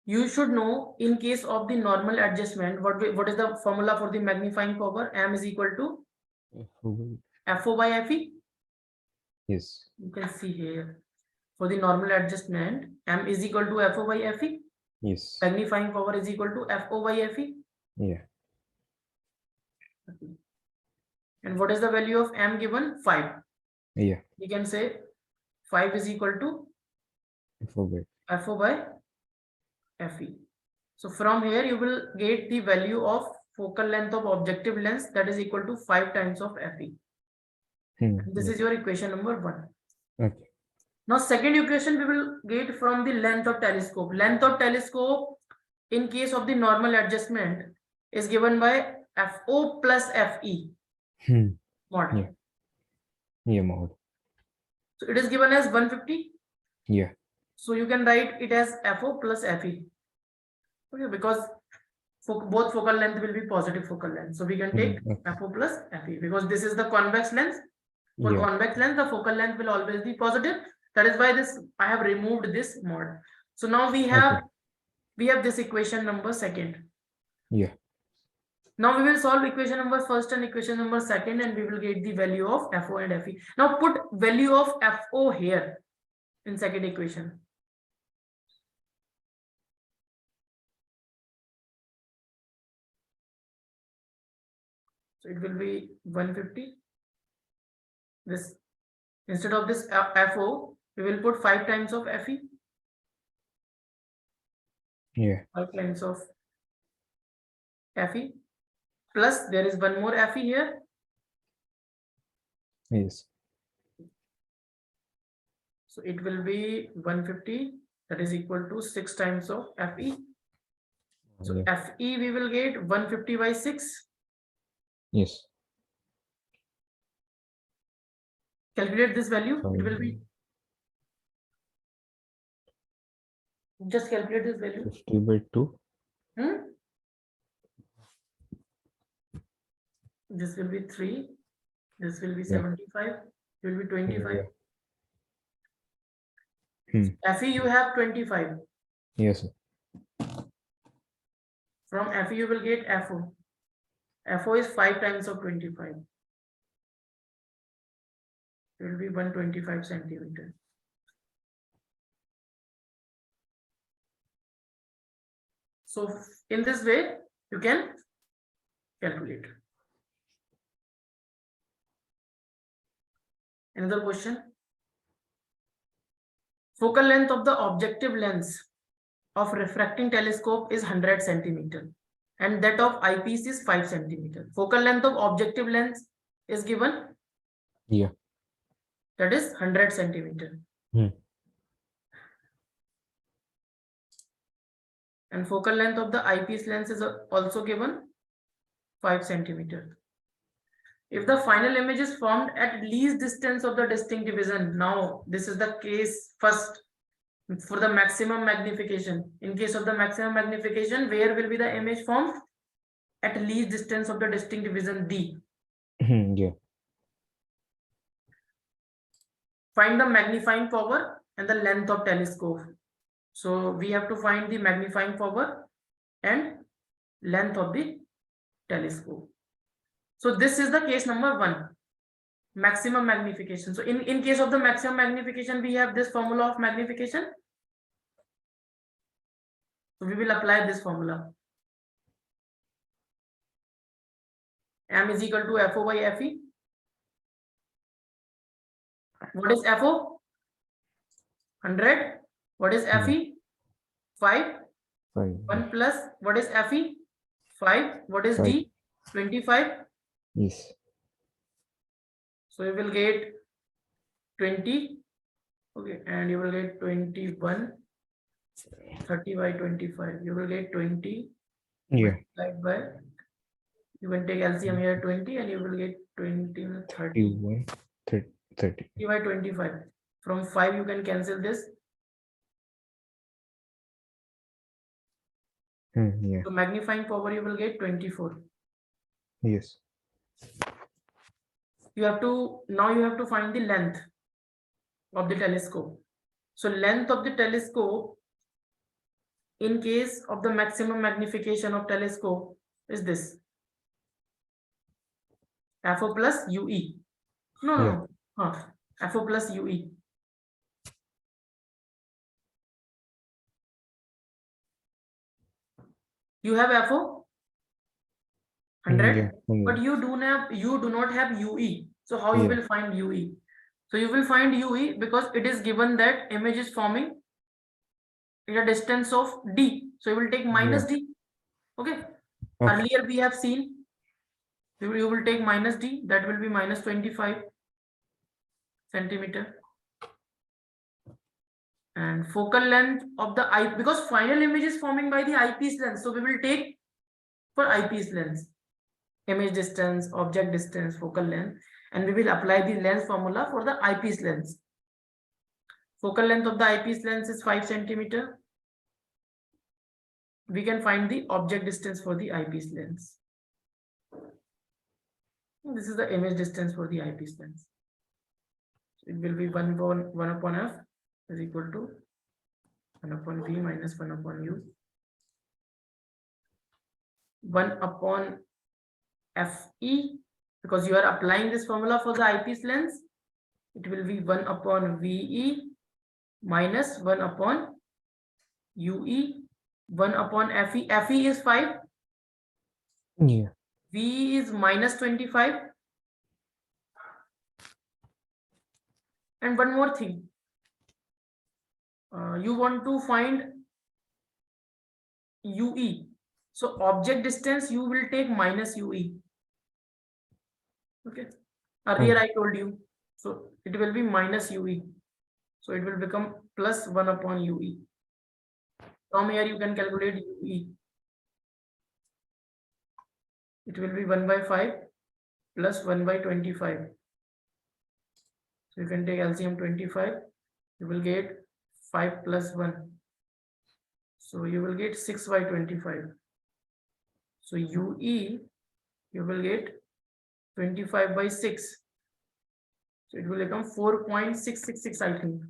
You should know in case of the normal adjustment, what is the formula for the magnifying power? M is equal to FO by FE. Yes. You can see here. For the normal adjustment, M is equal to FO by FE. Yes. Magnifying power is equal to FO by FE. Yeah. Okay. And what is the value of M given? 5. Yeah. We can say 5 is equal to FO by FE. So from here you will get the value of focal length of objective lens, that is equal to 5 times of FE. This is your equation number 1. Okay. Now second equation we will get from the length of telescope. Length of telescope in case of the normal adjustment is given by FO plus FE. Mod. Yeah. Yeah, mod. So it is given as 150. Yeah. So you can write it as FO plus FE. Okay, because both focal length will be positive focal length. So we can take FO plus FE because this is the convex lens. For convex lens, the focal length will always be positive. That is why I have removed this mod. So now we have this equation number 2. Yeah. Now we will solve equation number 1 and equation number 2 and we will get the value of FO and FE. Now put value of FO here in second equation. So it will be 150. This instead of this FO, we will put 5 times of FE. Yeah. 5 times of FE. Plus there is one more FE here. Yes. So it will be 150. That is equal to 6 times of FE. So FE we will get 150 by 6. Yes. Calculate this value. It will be. Just calculate this value. 50 by 2. This will be 3. This will be 75. It will be 25. FE you have 25. Yes. From FE you will get FO. FO is 5 times of 25. It will be 125 centimeter. So in this way you can calculate. Another question. Focal length of the objective lens of refracting telescope is 100 centimeter and that of eyepiece is 5 centimeter. Focal length of objective lens is given. Yeah. That is 100 centimeter. And focal length of the eyepiece lens is also given 5 centimeter. If the final image is formed at least distance of the distinct division, now this is the case first for the maximum magnification. In case of the maximum magnification, where will be the image formed? At least distance of the distinct division D. Yeah. Find the magnifying power and the length of telescope. So we have to find the magnifying power and length of the telescope. So this is the case number 1, maximum magnification. So in case of the maximum magnification, we have this formula of magnification. So we will apply this formula. M is equal to FO by FE. What is FO? 100. What is FE? 5. 1 plus. What is FE? 5. What is 5. D? 25. Yes. So you will get 20. Okay, and you will get 21. 30 by 25. You will get 20. Yeah. Multiplied by. You can take LCM here 20 and you will get 20, 30. 31, 30. 30 by 25. From 5 you can cancel this. Yeah. So magnifying power you will get 24. Yes. You have to find the length of the telescope. So length of the telescope in case of the maximum magnification of telescope is this. FO plus UE. No. FO plus UE. You have FO 100, Yeah. but you do not have UE. So how you will find UE? So you will find UE because it is given that image is forming in a distance of D. So you will take minus D. Okay. Earlier we have seen you will take minus D, that will be minus 25 centimeter. And focal length of the eye, because final image is forming by the eyepiece lens. So we will take for eyepiece lens, image distance, object distance, focal length, and we will apply the lens formula for the eyepiece lens. Focal length of the eyepiece lens is 5 centimeter. We can find the object distance for the eyepiece lens. This is the image distance for the eyepiece lens. It will be 1 upon F is equal to 1 upon V minus 1 upon U. 1 upon Fe, because you are applying this formula for the eyepiece lens, it will be 1 upon Ve minus 1 upon UE, 1 upon Fe. Fe is 5. Yeah. V is minus 25. And one more thing. You want to find UE. So object distance, you will take minus UE. Okay. Earlier I told you. So it will be minus UE. So it will become plus 1 upon UE. From here you can calculate UE. It will be 1 by 5 plus 1 by 25. So you can take LCM 25. You will get 5 plus 1. So you will get 6 by 25. So UE, you will get 25 by 6. So it will become 4.666, I think.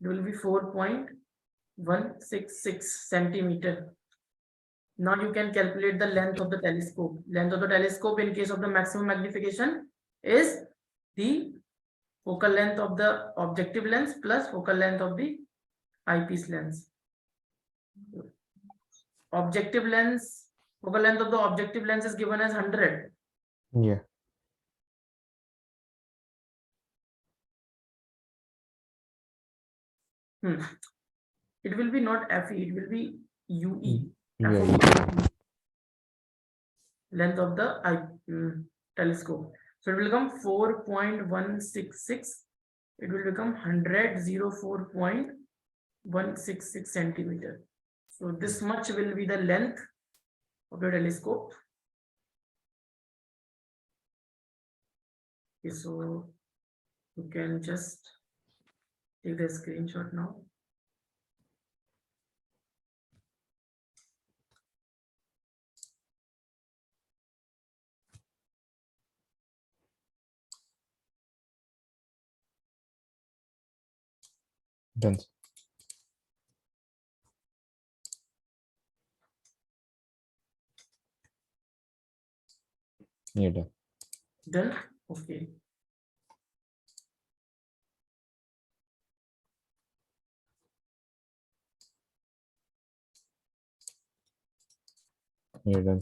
It will be 4.166 centimeter. Now you can calculate the length of the telescope. Length of the telescope in case of the maximum magnification is the focal length of the objective lens plus focal length of the eyepiece lens. Objective lens, focal length of the objective lens is given as 100. Yeah. It will be not FE, it will be UE. Yeah, FOE, yeah. length of the telescope. So it will become 4.166. It will become 104.166 centimeter. So this much will be the length of the telescope. Okay, so you can just take the screenshot now. Done. Yeah, done. Done. Okay. Yeah, done.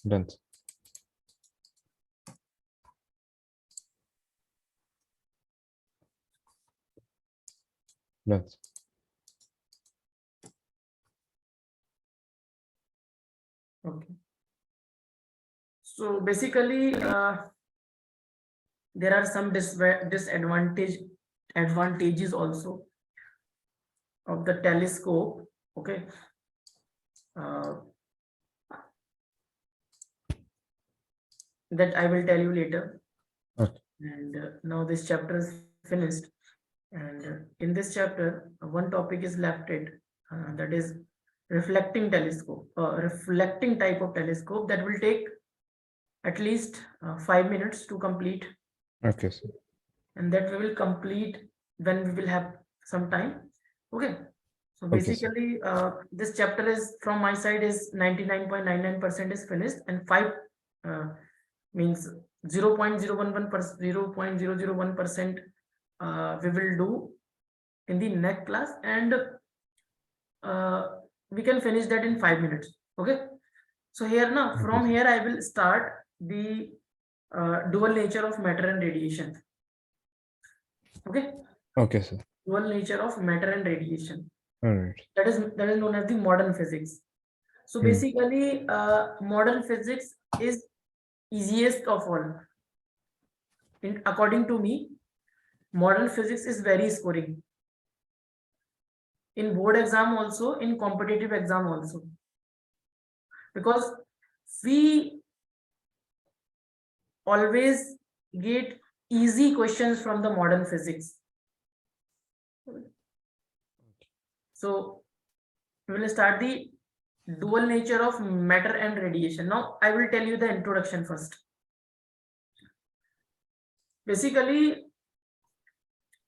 Done. Done. Okay. So basically, there are some advantages also of the telescope. Okay. That I will tell you later. Okay. And now this chapter is finished. And in this chapter, one topic is left, that is reflecting telescope, reflecting type of telescope that will take at least 5 minutes to complete, Okay, sir. and that we will complete when we will have some time. Okay. So Okay, sir. basically, this chapter is from my side is 99.99% is finished, and 5 means 0.011%, 0.001% we will do in the next class, and we can finish that in 5 minutes. Okay. So here now, Okay, from sir. here I will start the dual nature of matter and radiation. Okay. Okay, sir. Dual nature of matter and radiation. All right. That is known as the modern physics. So basically, modern physics is easiest of all. According to me, modern physics is very scoring. In board exam also, in competitive exam also. Because we always get easy questions from the modern physics. So we will start the dual nature of matter and radiation. Now I will tell you the introduction first. Basically,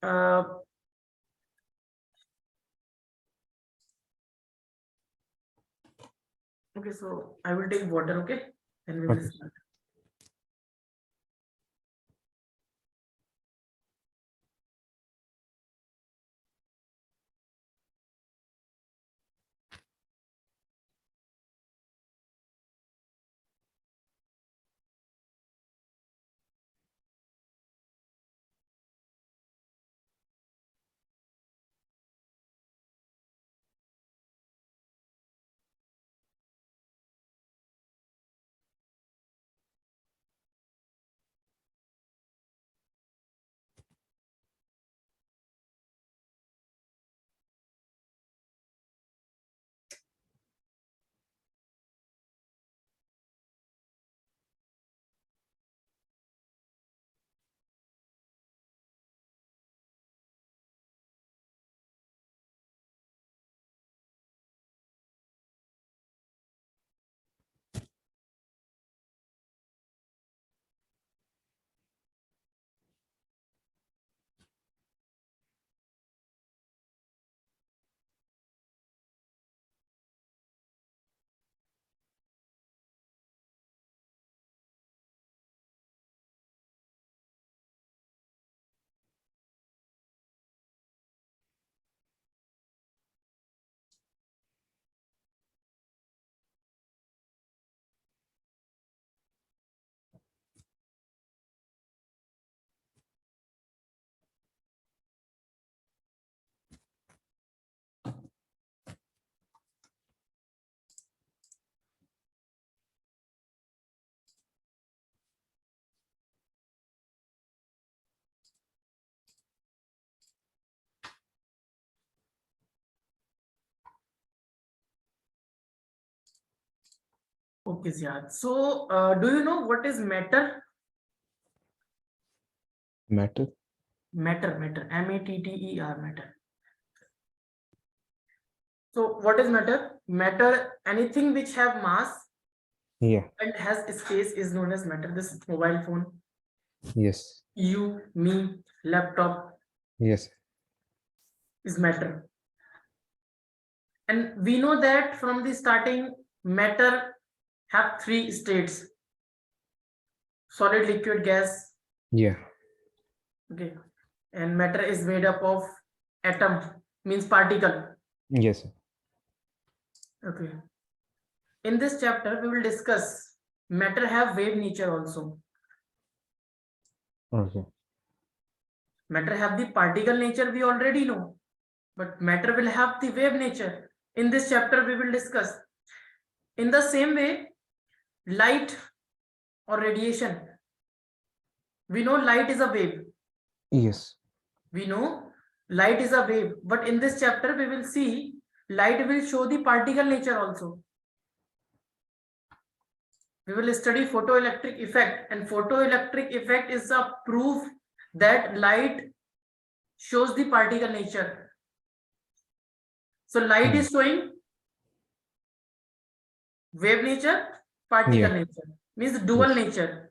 okay, so I will take water, okay? And we will Okay. start. Okay, Ziyad. So, do you know what is matter? Matter? Matter, matter, matter. So, what is matter? Matter, anything which have mass Yeah. and has space is known as matter. This mobile phone, Yes. you, me, laptop Yes. is matter. And we know that from the starting, matter have three states: solid, liquid, gas. Yeah. Okay, and matter is made up of atom, means particle. Yes. Okay, in this chapter we will discuss matter have wave nature also. Okay. Matter have the particle nature, we already know, but matter will have the wave nature. In this chapter we will discuss. In the same way, light or radiation, we know light is a wave. Yes. We know light is a wave, but in this chapter we will see light will show the particle nature also. We will study photoelectric effect, and photoelectric effect is a proof that light shows the particle nature. So light is showing wave nature, particle Yeah. nature, means dual Yes. nature.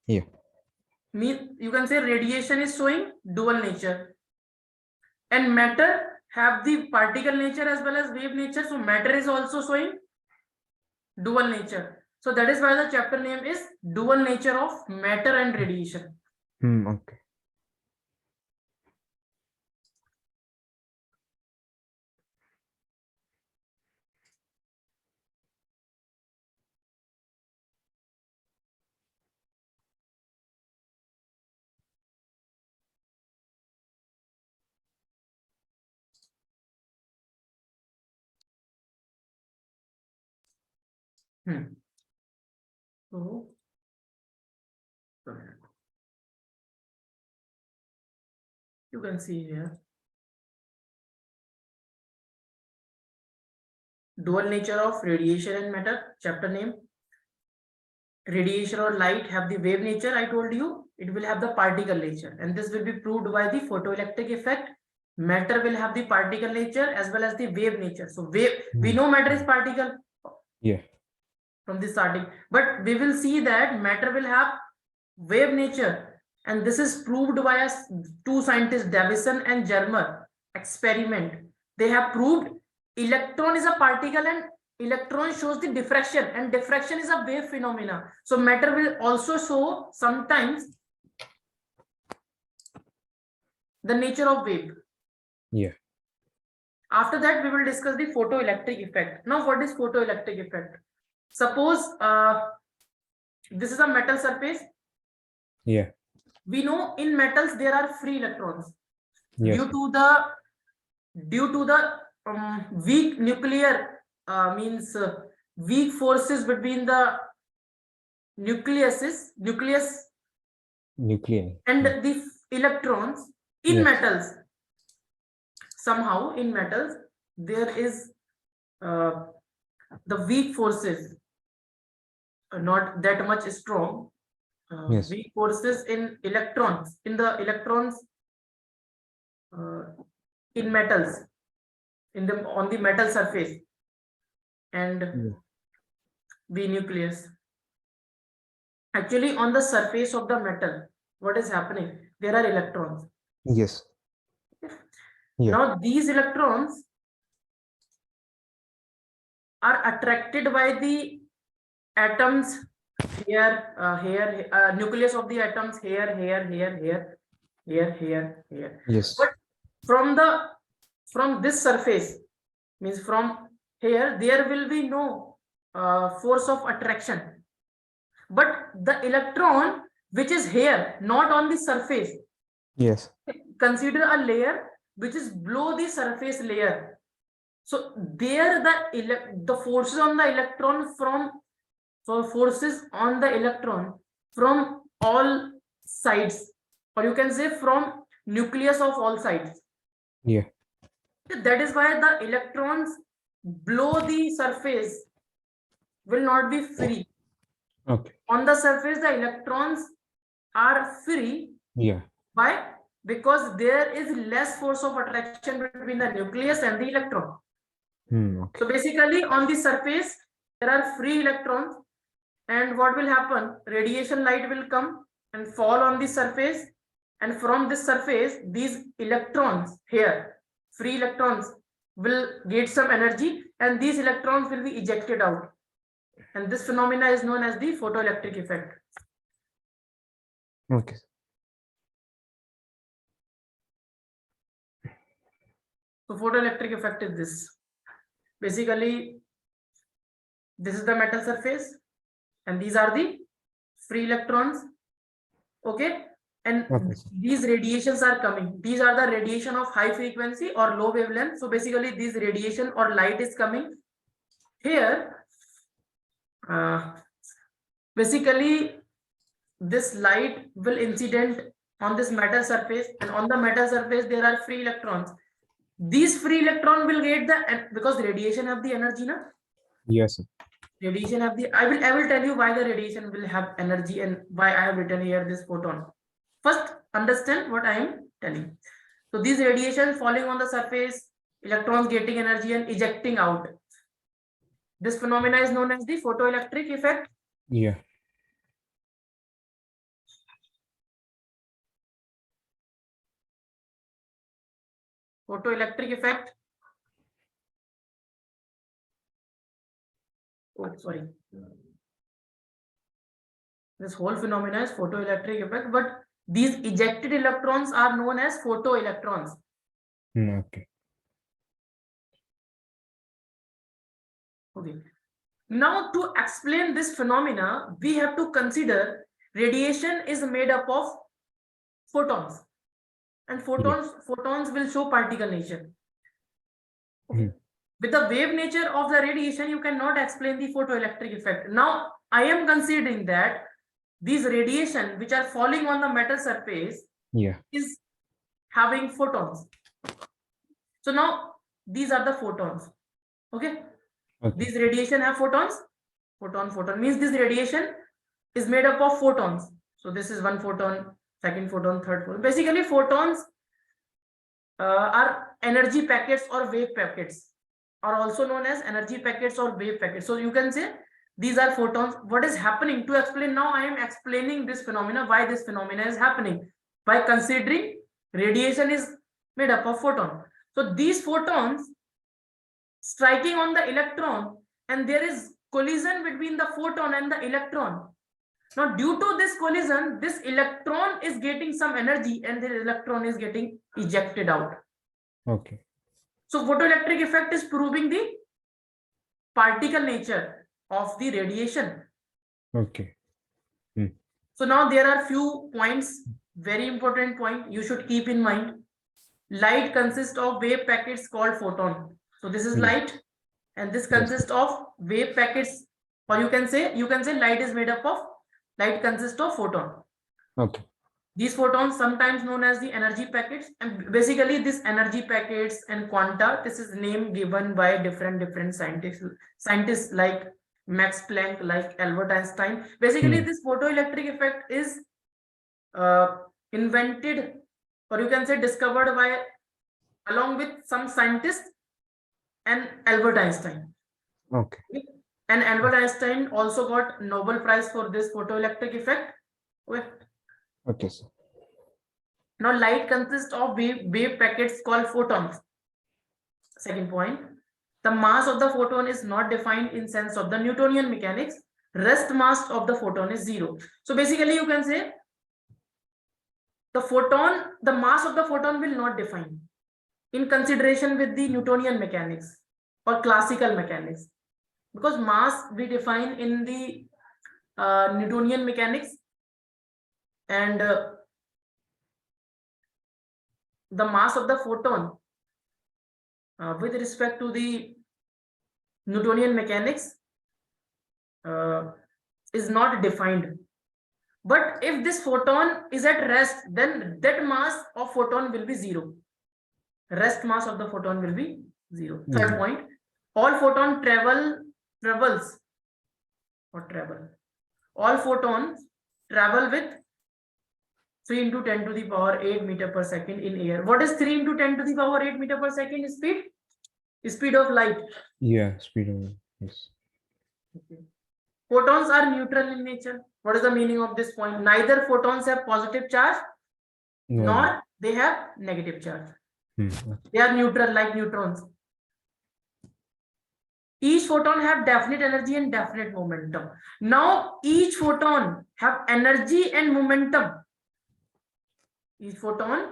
Yeah. Mean you can say radiation is showing dual nature, and matter have the particle nature as well as wave nature. So matter is also showing dual nature. So that is why the chapter name is dual nature of matter and radiation. Okay. So you can see here dual nature of radiation and matter. Chapter name: radiation or light have the wave nature. I told you it will have the particle nature, and this will be proved by the photoelectric effect. Matter will have the particle nature as well as the wave nature. So wave, we know matter is particle Yeah. from the starting, but we will see that matter will have wave nature, and this is proved by two scientists, Davison and Germer experiment. They have proved electron is a particle and electron shows the diffraction, and diffraction is a wave phenomena. So matter will also show sometimes the nature of wave. Yeah. After that we will discuss the photoelectric effect. Now what is photoelectric effect? Suppose this is a metal surface. Yeah. We know in metals there are free electrons. Yes. Due to the weak nuclear means weak forces between the nucleus Nuclear. and Yeah. the electrons in Yes. metals. Somehow in metals there is the weak forces not that much strong. Yes. Weak forces in electrons, in the electrons in metals, in the on the metal surface, and Yeah. the nucleus. Actually on the surface of the metal, what is happening? There are electrons. Yes. Yeah. Now these electrons are attracted by the atoms here, nucleus of the atoms here, Yes. but from this surface, means from here, there will be no force of attraction, but the electron which is here, not on the surface, Yes. consider a layer which is below the surface layer. So there the forces on the electron forces on the electron from all sides, or you can say from nucleus of all sides. Yeah. That is why the electrons below the surface will not be free. Okay. On the surface, the electrons are free. Yeah. Why? Because there is less force of attraction between the nucleus and the electron. Okay. So basically, on the surface, there are free electrons. And what will happen? Radiation light will come and fall on the surface. And from this surface, these electrons here, free electrons, will get some energy, and these electrons will be ejected out. And this phenomena is known as the photoelectric effect. Okay. So photoelectric effect is this. Basically, this is the metal surface, and these are the free electrons. Okay. And Okay. these radiations are coming. These are the radiation of high frequency or low wavelength. So basically, this radiation or light is coming here. Basically, this light will incident on this metal surface, and on the metal surface there are free electrons. These free electron will get the, because radiation have the energy, na? Yes, sir. Radiation have the, I will tell you why the radiation will have energy and why I have written here this photon. First, understand what I am telling. So these radiation falling on the surface, electrons getting energy and ejecting out. This phenomena is known as the photoelectric effect. Yeah. Photoelectric effect. Oh, sorry. This whole phenomena is photoelectric effect, but these ejected electrons are known as photoelectrons. Okay. Okay. Now, to explain this phenomena, we have to consider radiation is made up of photons, and photons will show particle nature. Okay. With the wave nature of the radiation, you cannot explain the photoelectric effect. Now, I am considering that these radiation which are falling on the metal surface is having photons. So now these are the photons. Okay. These radiation have photons. Photon means this radiation is made up of photons. So this is one photon, second photon, third photon. Basically, photons are energy packets or wave packets, are also known as energy packets or wave packets. So you can say these are photons. What is happening? To explain now, I am explaining this phenomena, why this phenomena is happening, by considering radiation is made up of photon. So these photons striking on the electron, and there is collision between the photon and the electron. Now, due to this collision, this electron is getting some energy and the electron is getting ejected out. Okay. So photoelectric effect is proving the particle nature of the radiation. Okay. So now there are few points, very important point you should keep in mind. Light consists of wave packets called photon. So this is light, and this consists of wave packets, or you can say light is made up of, light consists of photon. Okay. These photons sometimes known as the energy packets, and basically this energy packets and quanta, this is name given by different scientists like Max Planck, like Albert Einstein. Basically this photoelectric effect is invented, or you can say discovered by, along with some scientists and Albert Einstein. Okay. And Albert Einstein also got Nobel Prize for this photoelectric effect. Okay, sir. Now light consists of wave packets called photons. Second point, the mass of the photon is not defined in sense of the Newtonian mechanics. Rest mass of the photon is zero. So basically you can say the mass of the photon will not define in consideration with the Newtonian mechanics or classical mechanics, because mass we define in the Newtonian mechanics, and the mass of the photon with respect to the Newtonian mechanics is not defined. But if this photon is at rest, then that mass of photon will be zero. Rest mass of the photon will be zero. Third point, all photon travels or travel. All photons travel with 3 into 10 to the power 8 meter per second in air. What is 3 into 10 to the power 8 meter per second speed? Speed of light. Yeah, speed of light. Yes. Okay. Photons are neutral in nature. What is the meaning of this point? Neither photons have positive charge nor they have negative charge. They are neutral like neutrons. Each photon have definite energy and definite momentum. Now each photon have energy and momentum. Each photon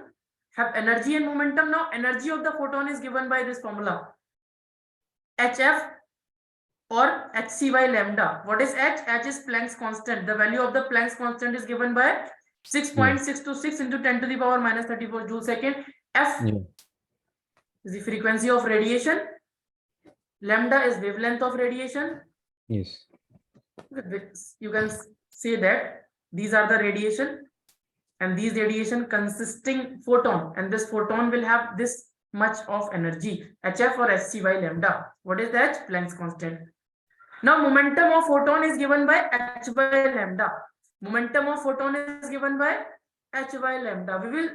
have energy and momentum. Now energy of the photon is given by this formula. HF or hc by lambda. What is h? H is Planck's constant. The value of the Planck's constant is given by 6.626 into 10 to the power minus 34 joule second. F is the frequency of radiation. Lambda is wavelength of radiation. Yes. You can say that these are the radiation, and these radiation consisting photon, and this photon will have this much of energy, hf or hc by lambda. What is that? Planck's constant. Now momentum of photon is given by h by lambda. Momentum of photon is given by h by lambda. We will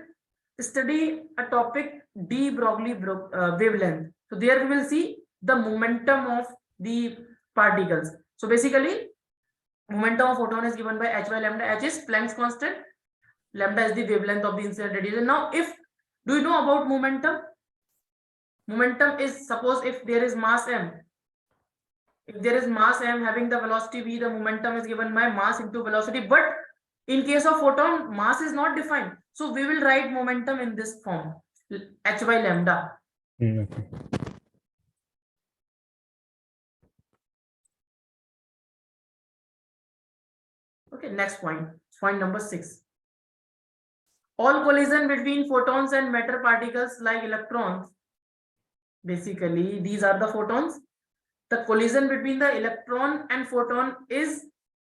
study a topic de Broglie wavelength. So there we will see the momentum of the particles. So basically, momentum of photon is given by h by lambda. H is Planck's constant. Lambda is the wavelength of the incident radiation. Now, do you know about momentum? Momentum is, suppose if there is mass m. If there is mass m having the velocity v, the momentum is given by mass into velocity. But in case of photon, mass is not defined. So we will write momentum in this form, h by lambda. Okay, next point. Point number 6. All collision between photons and matter particles like electrons. Basically, these are the photons. The collision between the electron and photon is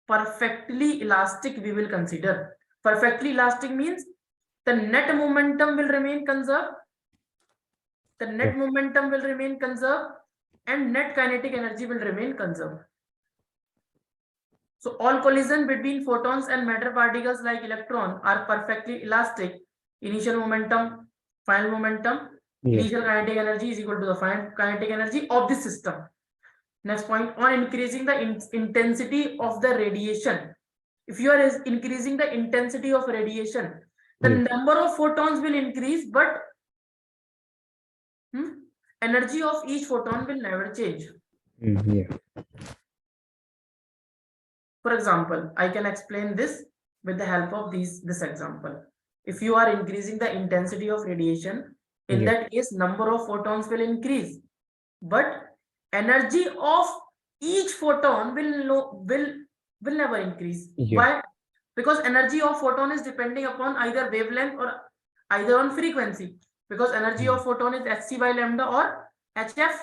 perfectly elastic. We will consider perfectly elastic means the net momentum will remain conserved. The net momentum will remain conserved and net kinetic energy will remain conserved. So all collision between photons and matter particles like electron are perfectly elastic. Initial momentum, final momentum, initial kinetic energy is equal to the final kinetic energy of the system. Next point, on increasing the intensity of the radiation. If you are increasing the intensity of radiation, the number of photons will increase, but energy of each photon will never change. For example, I can explain this with the help of this example. If you are increasing the intensity of radiation, in that case, number of photons will increase, but energy of each photon will never increase. Why? Because energy of photon is depending upon either wavelength or either on frequency. Because energy of photon is hc by lambda or hf.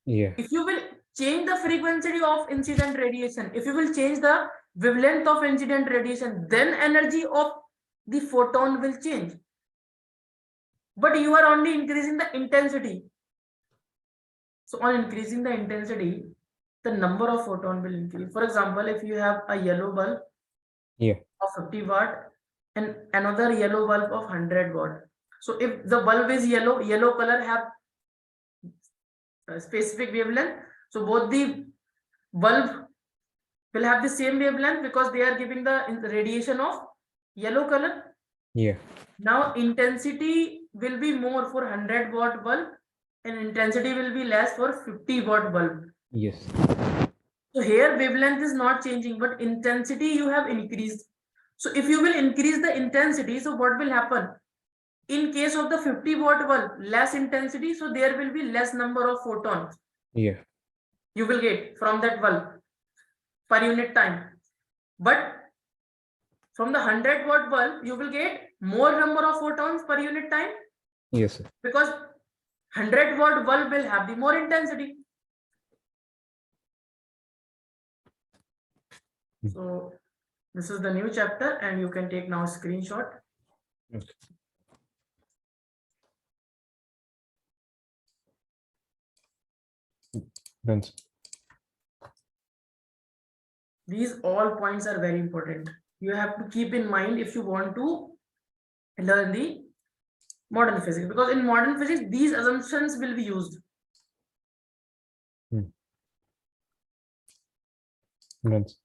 If you will change the frequency of incident radiation, if you will change the wavelength of incident radiation, then energy of the photon will change. But you are only increasing the intensity. So on increasing the intensity, the number of photon will increase. For example, if you have a yellow bulb of 50 watt and another yellow bulb of 100 watt. So if the bulb is yellow, yellow color have a specific wavelength. So both the bulb will have the same wavelength because they are giving the radiation of yellow color. Now intensity will be more for 100 watt bulb and intensity will be less for 50 watt bulb. So here wavelength is not changing, but intensity you have increased. So if you will increase the intensity, so what will happen? In case of the 50 watt bulb, less intensity, so there will be less number of photons. You will get from that bulb per unit time. But from the 100 watt bulb, you will get more number of photons per unit time. Because 100 watt bulb will have the more intensity. So this is the new chapter and you can take now a screenshot. Done. These all points are very important. You have to keep in mind if you want to learn the modern physics, because in modern physics these assumptions will be used. Yes.